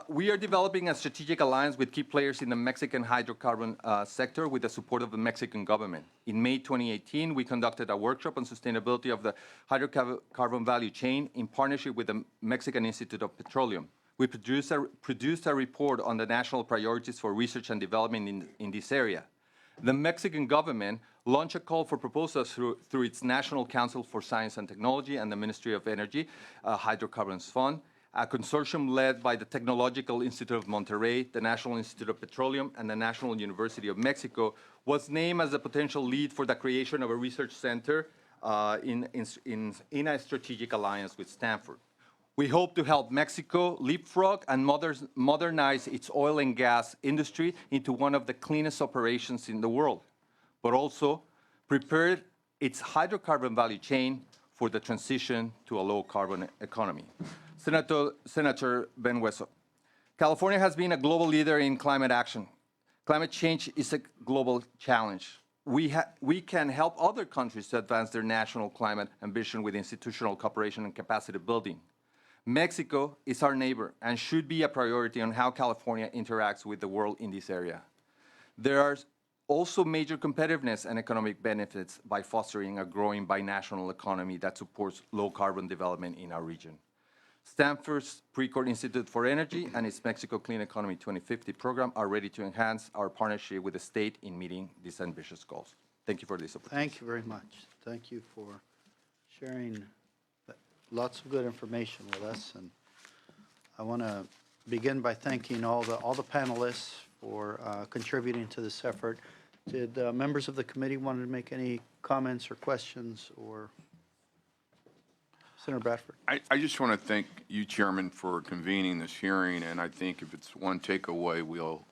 we are developing a strategic alliance with key players in the Mexican hydrocarbon sector with the support of the Mexican government. In May 2018, we conducted a workshop on sustainability of the hydrocarbon value chain in partnership with the Mexican Institute of Petroleum. We produced a report on the national priorities for research and development in this area. The Mexican government launched a call for proposals through its National Council for Science and Technology and the Ministry of Energy, Hydrocarbons Fund, a consortium led by the Technological Institute of Monterrey, the National Institute of Petroleum, and the National University of Mexico, was named as a potential lead for the creation of a research center in a strategic alliance with Stanford. We hope to help Mexico leapfrog and modernize its oil and gas industry into one of the cleanest operations in the world, but also prepare its hydrocarbon value chain for the transition to a low-carbon economy. Senator Ben Hueso, California has been a global leader in climate action. Climate change is a global challenge. We can help other countries to advance their national climate ambition with institutional cooperation and capacity building. Mexico is our neighbor and should be a priority on how California interacts with the world in this area. There are also major competitiveness and economic benefits by fostering a growing binational economy that supports low-carbon development in our region. Stanford's Precourt Institute for Energy and its Mexico Clean Economy 2050 program are ready to enhance our partnership with the state in meeting these ambitious goals. Thank you for this opportunity. Thank you very much. Thank you for sharing lots of good information with us. And I want to begin by thanking all the panelists for contributing to this effort. Did members of the committee want to make any comments or questions? Or Senator Bradford. I just want to thank you, Chairman, for convening this hearing, and I think if it's one takeaway, we'll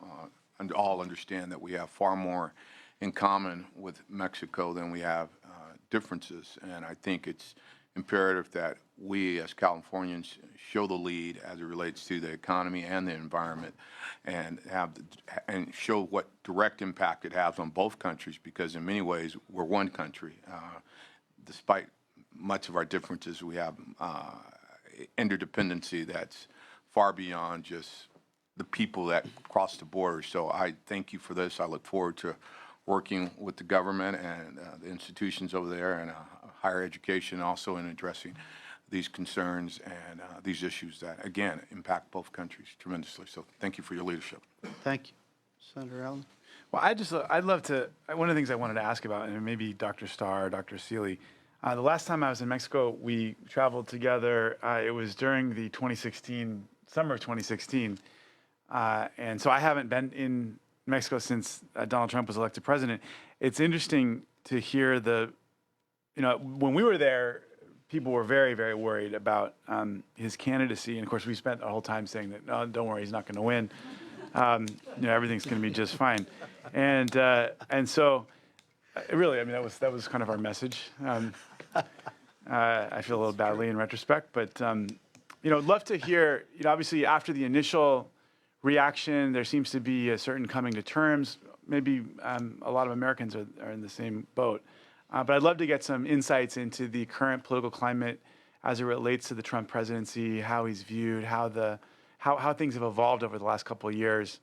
all understand that we have far more in common with Mexico than we have differences, and I think it's imperative that we as Californians show the lead as it relates to the economy and the environment, and show what direct impact it has on both countries, because in many ways we're one country. Despite much of our differences, we have interdependency that's far beyond just the people that cross the border. So I thank you for this. I look forward to working with the government and the institutions over there, and higher education also in addressing these concerns and these issues that, again, impact both countries tremendously. So thank you for your leadership. Thank you. Senator Allen. Well, I'd love to, one of the things I wanted to ask about, and maybe Dr. Starr or Dr. Seeley, the last time I was in Mexico, we traveled together. It was during the summer of 2016. And so I haven't been in Mexico since Donald Trump was elected president. It's interesting to hear when we were there, people were very, very worried about his candidacy. And of course, we spent the whole time saying that, no, don't worry, he's not going to win. Everything's going to be just fine. And so really, I mean, that was kind of our message. I feel a little badly in retrospect, but love to hear. Obviously, after the initial reaction, there seems to be a certain coming to terms. Maybe a lot of Americans are in the same boat. But I'd love to get some insights into the current political climate as it relates to the Trump presidency, how he's viewed, how things have evolved over the last couple of years.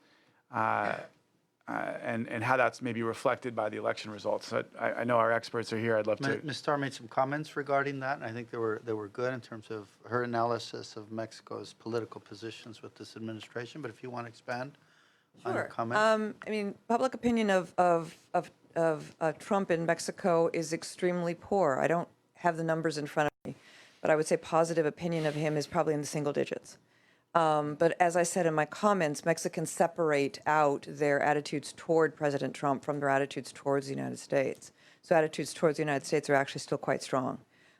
And how that's maybe reflected by the election results. So I know our experts are here. I'd love to. Ms. Starr made some comments regarding that, and I think they were good in terms of her analysis of Mexico's political positions with this administration. But if you want to expand on your comments. I mean, public opinion of Trump in Mexico is extremely poor. I don't have the numbers in front of me, but I would say positive opinion of him is probably in the single digits. But as I said in my comments, Mexicans separate out their attitudes toward President Trump from their attitudes towards the United States. So attitudes towards the United States are actually still quite strong.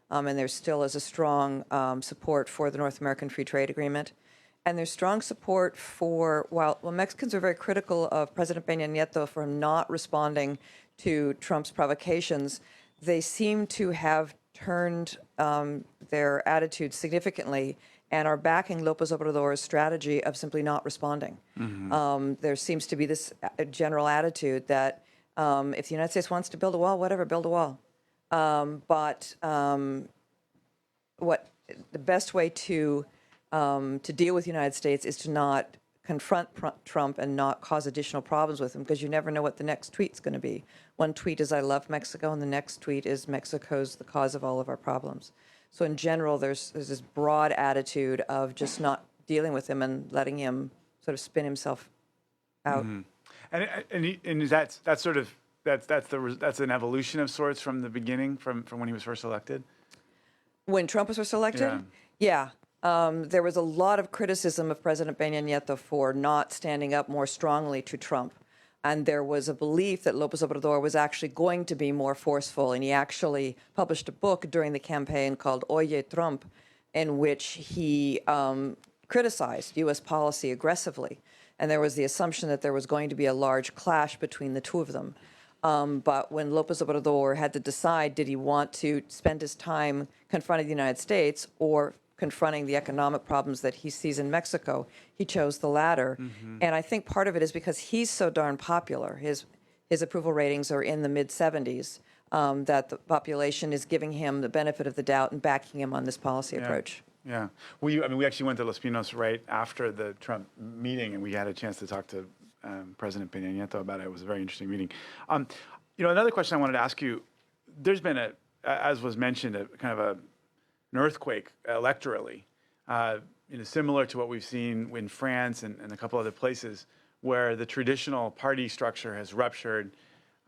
And there still is a strong support for the North American Free Trade Agreement. And there's strong support for, while Mexicans are very critical of President Peña Nieto for not responding to Trump's provocations, they seem to have turned their attitudes significantly and are backing López Obrador's strategy of simply not responding. Mm-hmm. There seems to be this general attitude that if the United States wants to build a wall, whatever, build a wall. But what the best way to deal with the United States is to not confront Trump and not cause additional problems with him, because you never know what the next tweet's going to be. One tweet is, "I love Mexico," and the next tweet is, "Mexico's the cause of all of our problems." So in general, there's this broad attitude of just not dealing with him and letting him sort of spin himself out. Mm-hmm. And is that's an evolution of sorts from the beginning, from when he was first elected? When Trump was first elected? Yeah. There was a lot of criticism of President Peña Nieto for not standing up more strongly to Trump. And there was a belief that López Obrador was actually going to be more forceful. And he actually published a book during the campaign called Oye Trump, in which he criticized U.S. policy aggressively. And there was the assumption that there was going to be a large clash between the two of them. But when López Obrador had to decide, did he want to spend his time confronting the United States or confronting the economic problems that he sees in Mexico, he chose the latter. And I think part of it is because he's so darn popular. His approval ratings are in the mid-70s, that the population is giving him the benefit of the doubt and backing him on this policy approach. Yeah. We actually went to Los Pinos right after the Trump meeting, and we had a chance to talk to President Peña Nieto about it. It was a very interesting meeting. Another question I wanted to ask you, there's been as was mentioned, a kind of an earthquake electorally, similar to what we've seen in France and a couple other places where the traditional party structure has ruptured.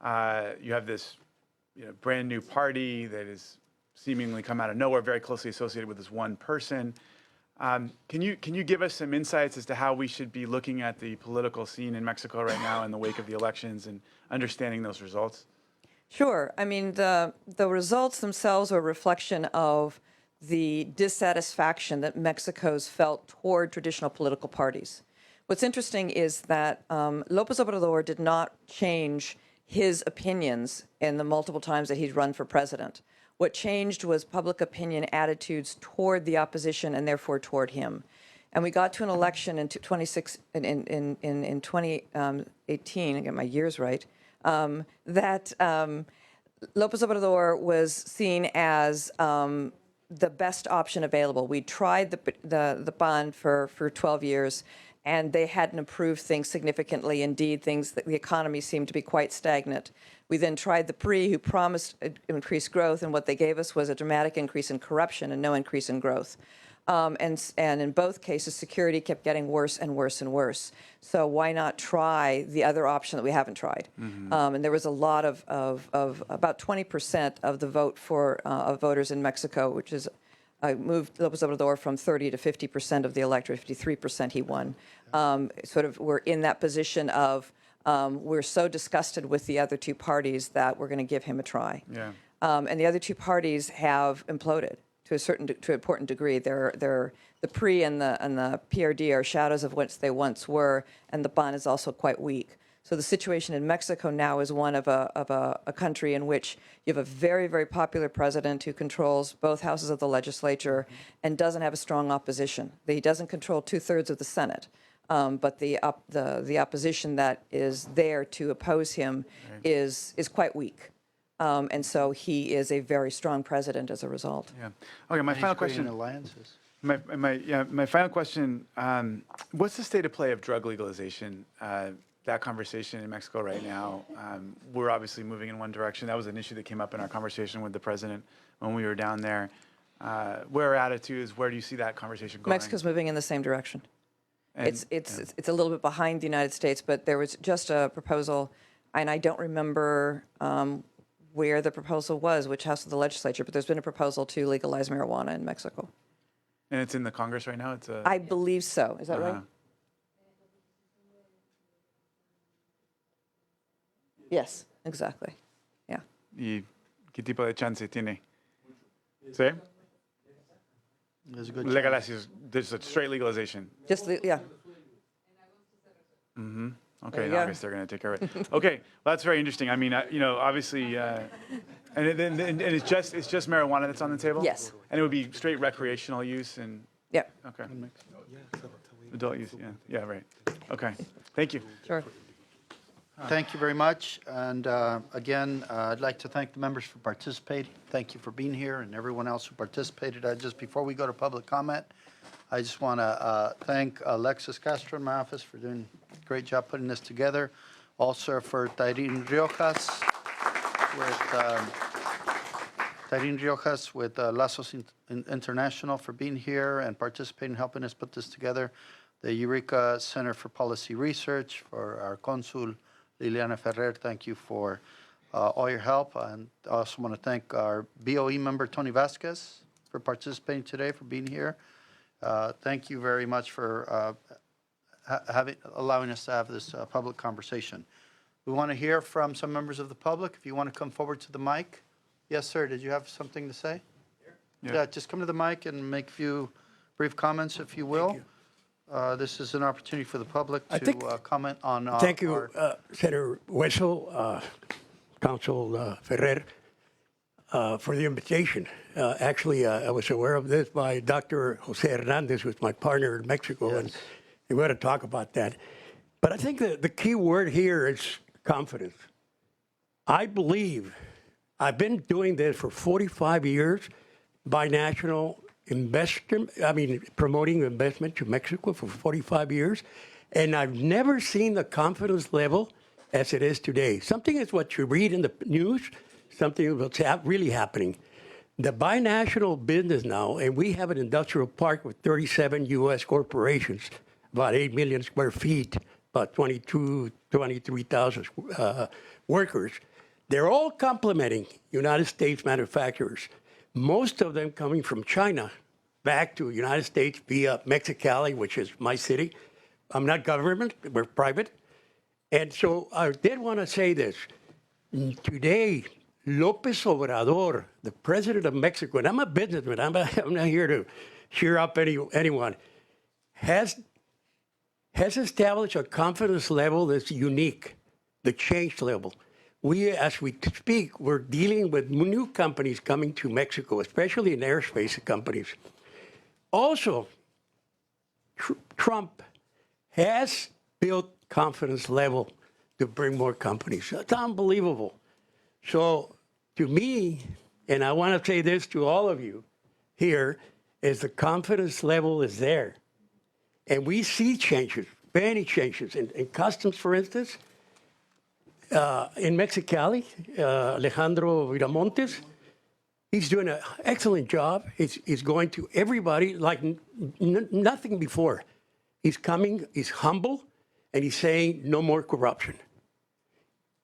You have this brand new party that is seemingly come out of nowhere, very closely associated with this one person. Can you give us some insights as to how we should be looking at the political scene in Mexico right now in the wake of the elections and understanding those results? Sure. I mean, the results themselves are a reflection of the dissatisfaction that Mexico's felt toward traditional political parties. What's interesting is that López Obrador did not change his opinions in the multiple times that he's run for president. What changed was public opinion attitudes toward the opposition and therefore toward him. And we got to an election in 2018, I get my years right, that López Obrador was seen as the best option available. We tried the bond for 12 years, and they hadn't improved things significantly. Indeed, the economy seemed to be quite stagnant. We then tried the PRI, who promised increased growth, and what they gave us was a dramatic increase in corruption and no increase in growth. And in both cases, security kept getting worse and worse and worse. So why not try the other option that we haven't tried? And there was a lot of about 20% of the vote of voters in Mexico, which is moved López Obrador from 30 to 50% of the electorate, 53% he won. Sort of we're in that position of we're so disgusted with the other two parties that we're going to give him a try. Yeah. And the other two parties have imploded to an important degree. The PRI and the PRD are shadows of what they once were, and the BAN is also quite weak. So the situation in Mexico now is one of a country in which you have a very, very popular president who controls both houses of the legislature and doesn't have a strong opposition. He doesn't control 2/3 of the Senate. But the opposition that is there to oppose him is quite weak. And so he is a very strong president as a result. Yeah. Okay, my final question. Alliances. My final question, what's the state of play of drug legalization? That conversation in Mexico right now, we're obviously moving in one direction. That was an issue that came up in our conversation with the president when we were down there. Where are attitudes? Where do you see that conversation going? Mexico's moving in the same direction. It's a little bit behind the United States, but there was just a proposal, and I don't remember where the proposal was, which house of the legislature, but there's been a proposal to legalize marijuana in Mexico. And it's in the Congress right now? I believe so. Is that right? Yes, exactly. Yeah. ¿Y qué tipo de chance tiene? ¿Sí? There's a good Legalize, there's a straight legalization. Just, yeah. Mm-hmm. There Okay, you I go. guess they're going to take care of it. Okay, well, that's very interesting. I mean, obviously, and it's just marijuana that's on the table? Yes. And it would be straight recreational use and, Yeah. okay. Adult use, yeah, right. Okay, thank you. Sure. Thank you very much. And again, I'd like to thank the members for participating. Thank you for being here and everyone else who participated. Just before we go to public comment, I just want to thank Alexis Castro in my office for doing a great job putting this together. Also for Tyreen Riojas with Lazos International for being here and participating, helping us put this together. The Eureka Center for Policy Research, for our consul, Liliana Ferrer, thank you for all your help. And I also want to thank our BOE member, Tony Vasquez, for participating today, for being here. Thank you very much for allowing us to have this public conversation. We want to hear from some members of the public. If you want to come forward to the mic. Yes, sir. Did you have something to say? Yeah, just come to the mic and make a few brief comments, if you will. This is an opportunity for the public to comment on our... Thank you, Senator Hueso, Council Ferrer, for the invitation. Actually, I was aware of this by Dr. Jose Hernandez, who's my partner in Mexico, and we're going to talk about that. But I think the key word here is confidence. I believe, I've been doing this for 45 years, binational investment, promoting investment to Mexico for 45 years, and I've never seen the confidence level as it is today. Something is what you read in the news, something that's really happening. The binational business now, and we have an industrial park with 37 U.S. corporations, about 8 million square feet, about 23,000 workers. They're all complementing United States manufacturers, most of them coming from China back to United States via Mexicali, which is my city. I'm not government, we're private. And so I did want to say this. Today, López Obrador, the president of Mexico, and I'm a businessman, I'm not here to cheer up anyone, has established a confidence level that's unique, the change level. We, as we speak, we're dealing with new companies coming to Mexico, especially in aerospace companies. Also, Trump has built confidence level to bring more companies. It's unbelievable. So to me, and I want to say this to all of you here, is the confidence level is there. And we see changes, many changes. In customs, for instance, in Mexicali, Alejandro Viramontes, he's doing an excellent job. He's going to everybody like nothing before. He's coming, he's humble, and he's saying no more corruption.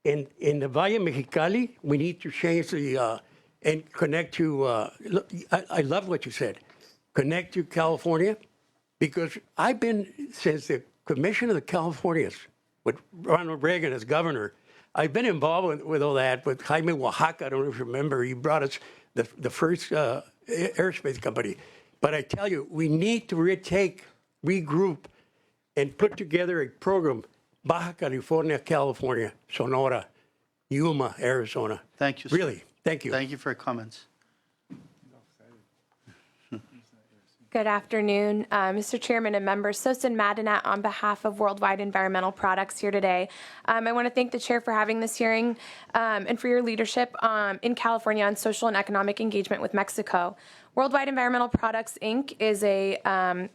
In the Valle Mexicali, we need to change the, and connect to, I love what you said, connect to California, because I've been, since the Commission of the Californias, with Ronald Reagan as governor, I've been involved with all that, with Jaime Oaxaca, I don't know if you remember, he brought us the first aerospace company. But I tell you, we need to regroup, and put together a program, Baja California, California, Sonora, Yuma, Arizona. Thank you, sir. Really, thank you. Thank you for your comments. Good afternoon, Mr. Chairman and members. Sosin Madinat on behalf of Worldwide Environmental Products here today. I want to thank the chair for having this hearing and for your leadership in California on social and economic engagement with Mexico. Worldwide Environmental Products, Inc. is a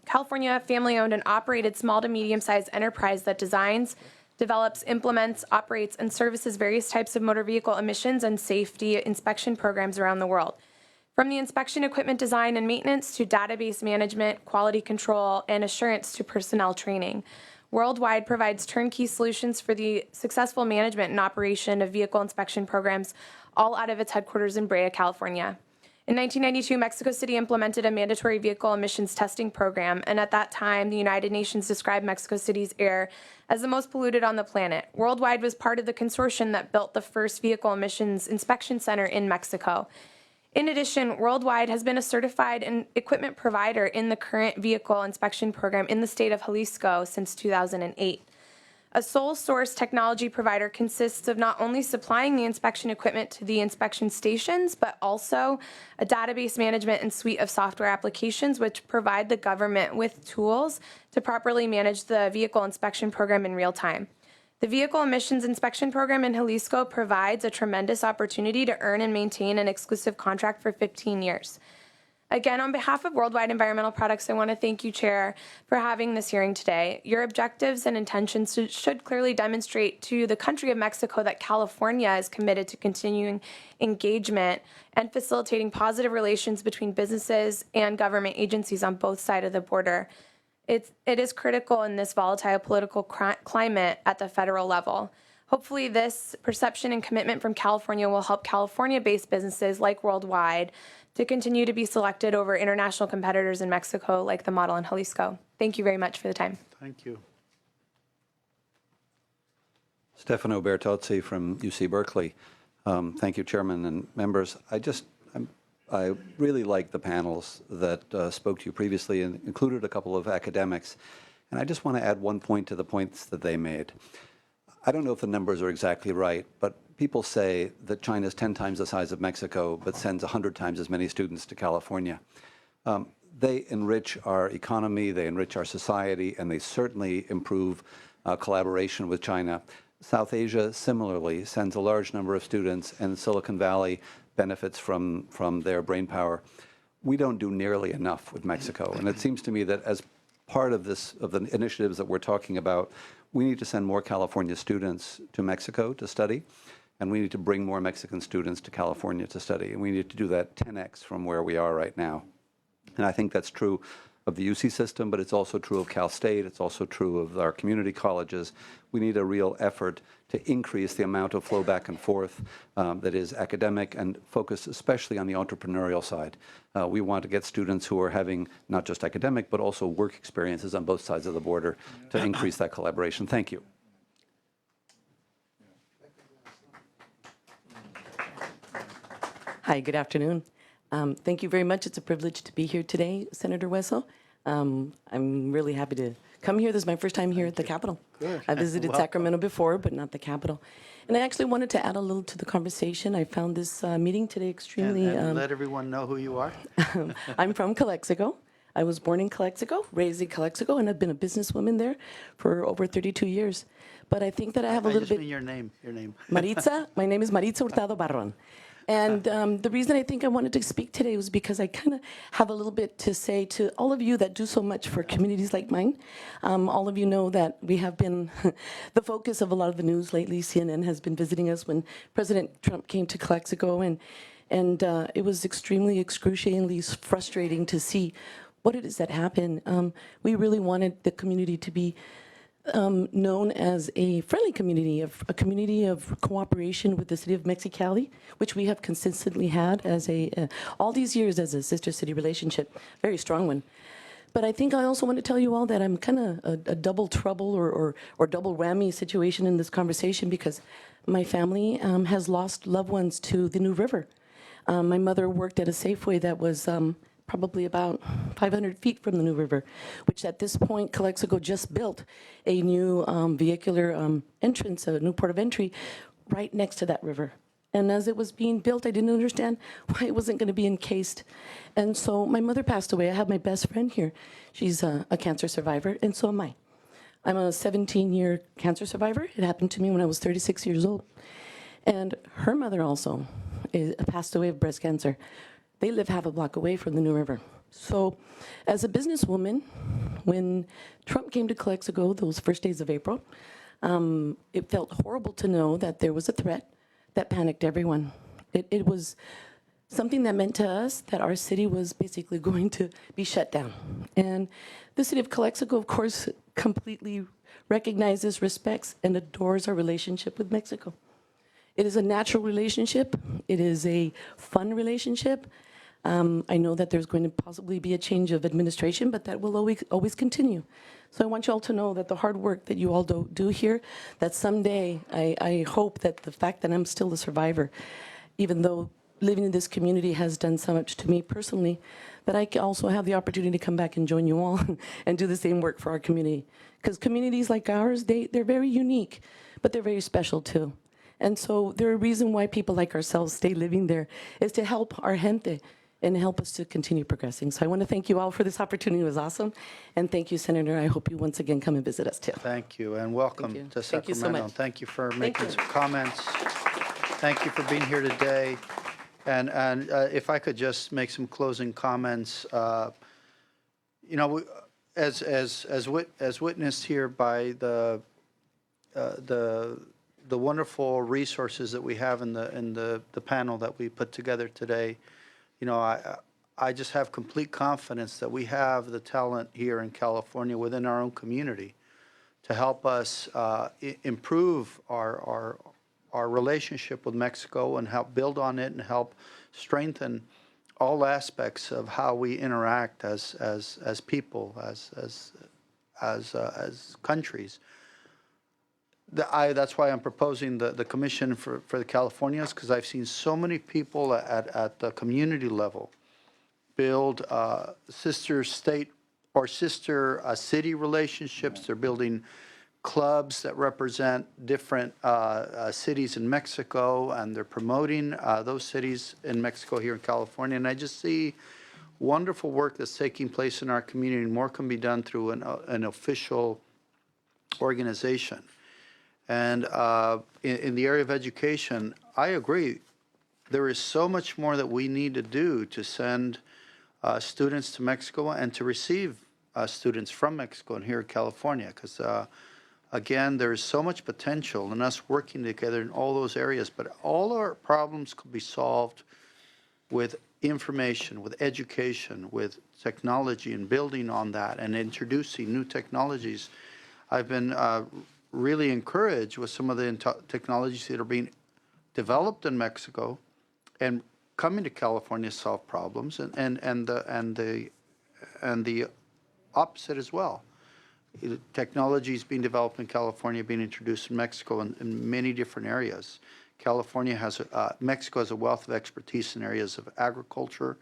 California family-owned and operated small to medium-sized enterprise that designs, develops, implements, operates, and services various types of motor vehicle emissions and safety inspection programs around the world. From the inspection equipment design and maintenance to database management, quality control, and assurance to personnel training, Worldwide provides turnkey solutions for the successful management and operation of vehicle inspection programs, all out of its headquarters in Brea, California. In 1992, Mexico City implemented a mandatory vehicle emissions testing program, and at that time, the United Nations described Mexico City's air as the most polluted on the planet. Worldwide was part of the consortium that built the first vehicle emissions inspection center in Mexico. In addition, Worldwide has been a certified equipment provider in the current vehicle inspection program in the state of Jalisco since 2008. A sole source technology provider consists of not only supplying the inspection equipment to the inspection stations, but also a database management and suite of software applications which provide the government with tools to properly manage the vehicle inspection program in real time. The Vehicle Emissions Inspection Program in Jalisco provides a tremendous opportunity to earn and maintain an exclusive contract for 15 years. Again, on behalf of Worldwide Environmental Products, I want to thank you, Chair, for having this hearing today. Your objectives and intentions should clearly demonstrate to the country of Mexico that California is committed to continuing engagement and facilitating positive relations between businesses and government agencies on both sides of the border. It is critical in this volatile political climate at the federal level. Hopefully, this perception and commitment from California will help California-based businesses like Worldwide to continue to be selected over international competitors in Mexico like the model in Jalisco. Thank you very much for the time. Thank you. Stefano Bertozzi from UC Berkeley. Thank you, Chairman and members. I'm I really like the panels that spoke to you previously and included a couple of academics. And I just want to add one point to the points that they made. I don't know if the numbers are exactly right, but people say that China is 10 times the size of Mexico, but sends 100 times as many students to California. They enrich our economy, they enrich our society, and they certainly improve collaboration with China. South Asia similarly sends a large number of students, and Silicon Valley benefits from their brainpower. We don't do nearly enough with Mexico, and it seems to me that as part of the initiatives that we're talking about, we need to send more California students to Mexico to study, and we need to bring more Mexican students to California to study, and we need to do that 10x from where we are right now. And I think that's true of the UC system, but it's also true of Cal State. It's also true of our community colleges. We need a real effort to increase the amount of flow back and forth that is academic and focus especially on the entrepreneurial side. We want to get students who are having not just academic, but also work experiences on both sides of the border to increase that collaboration. Thank you. Hi, good afternoon. Thank you very much. It's a privilege to be here today, Senator Hueso. I'm really happy to come here. This is my first time here at the Capitol. Good. I visited Welcome. Sacramento before, but not the Capitol. And I actually wanted to add a little to the conversation. I found this meeting today extremely... And let everyone know who you are. I'm from Calexico. I was born in Calexico, raised in Calexico, and I've been a businesswoman there for over 32 years. But I think that I have a I little just bit... mean your name. Maritza, my name is Maritza Hurtado Barron. And the reason I think I wanted to speak today was because I kind of have a little bit to say to all of you that do so much for communities like mine. All of you know that we have been the focus of a lot of the news lately. CNN has been visiting us when President Trump came to Calexico, and it was extremely excruciatingly frustrating to see what it is that happened. We really wanted the community to be known as a friendly community, a community of cooperation with the city of Mexicali, which we have consistently had as all these years as a sister city relationship, very strong one. But I think I also want to tell you all that I'm kind of a double trouble or double whammy situation in this conversation because my family has lost loved ones to the New River. My mother worked at a Safeway that was probably about 500 feet from the New River, which at this point, Calexico just built a new vehicular entrance, a new port of entry, right next to that river. And as it was being built, I didn't understand why it wasn't going to be encased. And so my mother passed away. I have my best friend here. She's a cancer survivor, and so am I. I'm a 17-year cancer survivor. It happened to me when I was 36 years old. And her mother also passed away of breast cancer. They live half a block away from the New River. So as a businesswoman, when Trump came to Calexico those first days of April, it felt horrible to know that there was a threat that panicked everyone. It was something that meant to us that our city was basically going to be shut down. And the city of Calexico, of course, completely recognizes, respects, and adores our relationship with Mexico. It is a natural relationship. It is a fun relationship. I know that there's going to possibly be a change of administration, but that will always continue. So I want you all to know that the hard work that you all do here, that someday I hope that the fact that I'm still a survivor, even though living in this community has done so much to me personally, that I can also have the opportunity to come back and join you all and do the same work for our community. Because communities like ours, they're very unique, but they're very special too. And so the reason why people like ourselves stay living there is to help our gente and help us to continue progressing. So I want to thank you all for this opportunity. It was awesome. And thank you, Senator. I hope you once again come and visit us too. Thank you, and welcome to Thank you so Sacramento. much. Thank you for Thank making you. some comments. Thank you for being here today. And if I could just make some closing comments, you know, as witnessed here by the wonderful resources that we have in the panel that we put together today, you know, I just have complete confidence that we have the talent here in California within our own community to help us improve our relationship with Mexico and help build on it and help strengthen all aspects of how we interact as people, as countries. That's why I'm proposing the commission for the Californias, because I've seen so many people at the community level build sister state or sister city relationships. They're building clubs that represent different cities in Mexico, and they're promoting those cities in Mexico here in California. And I just see wonderful work that's taking place in our community, and more can be done through an official organization. And in the area of education, I agree. There is so much more that we need to do to send students to Mexico and to receive students from Mexico and here in California, because again, there is so much potential in us working together in all those areas, but all our problems could be solved with information, with education, with technology, and building on that and introducing new technologies. I've been really encouraged with some of the technologies that are being developed in Mexico and coming to California to solve problems, and the opposite as well. Technology is being developed in California, being introduced in Mexico in many different areas. Mexico has a wealth of expertise in areas of agriculture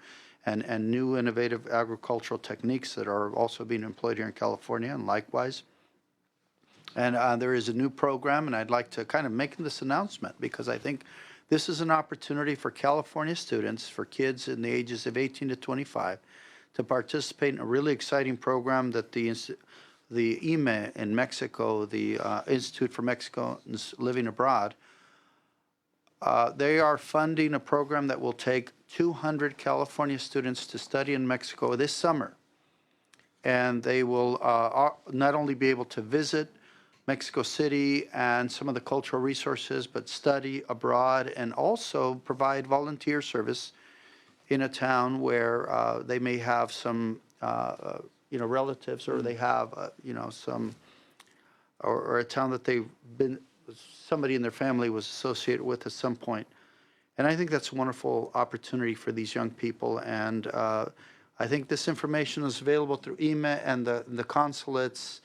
and new innovative agricultural techniques that are also being employed here in California, and likewise. And there is a new program, and I'd like to kind of make this announcement because I think this is an opportunity for California students, for kids in the ages of 18 to 25, to participate in a really exciting program that the IME in Mexico, the Institute for Mexicans Living Abroad, they are funding a program that will take 200 California students to study in Mexico this summer. And they will not only be able to visit Mexico City and some of the cultural resources, but study abroad and also provide volunteer service in a town where they may have some relatives, or they have some, or a town that somebody in their family was associated with at some point. And I think that's a wonderful opportunity for these young people. And I think this information is available through IME and the consulates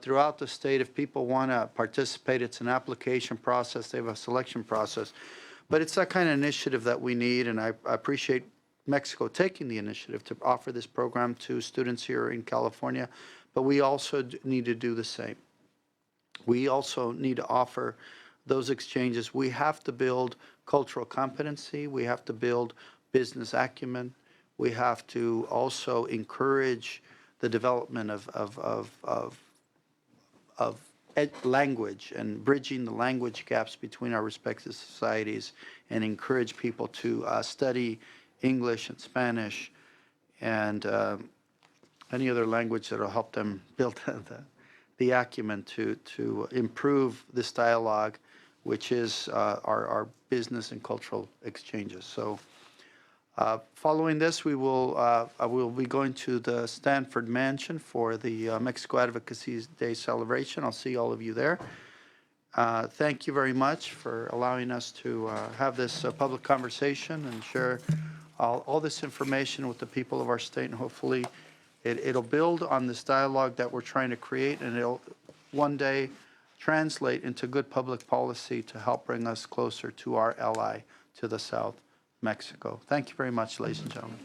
throughout the state. If people want to participate, it's an application process. They have a selection process. But it's that kind of initiative that we need, and I appreciate Mexico taking the initiative to offer this program to students here in California. But we also need to do the same. We also need to offer those exchanges. We have to build cultural competency. We have to build business acumen. We have to also encourage the development of language and bridging the language gaps between our respective societies, and encourage people to study English and Spanish and any other language that will help them build the acumen to improve this dialogue, which is our business and cultural exchanges. So following this, we will be going to the Stanford Mansion for the Mexico Advocacy Day celebration. I'll see all of you there. Thank you very much for allowing us to have this public conversation and share all this information with the people of our state, and hopefully it'll build on this dialogue that we're trying to create, and it'll one day translate into good public policy to help bring us closer to our ally to the south, Mexico. Thank you very much, ladies and gentlemen.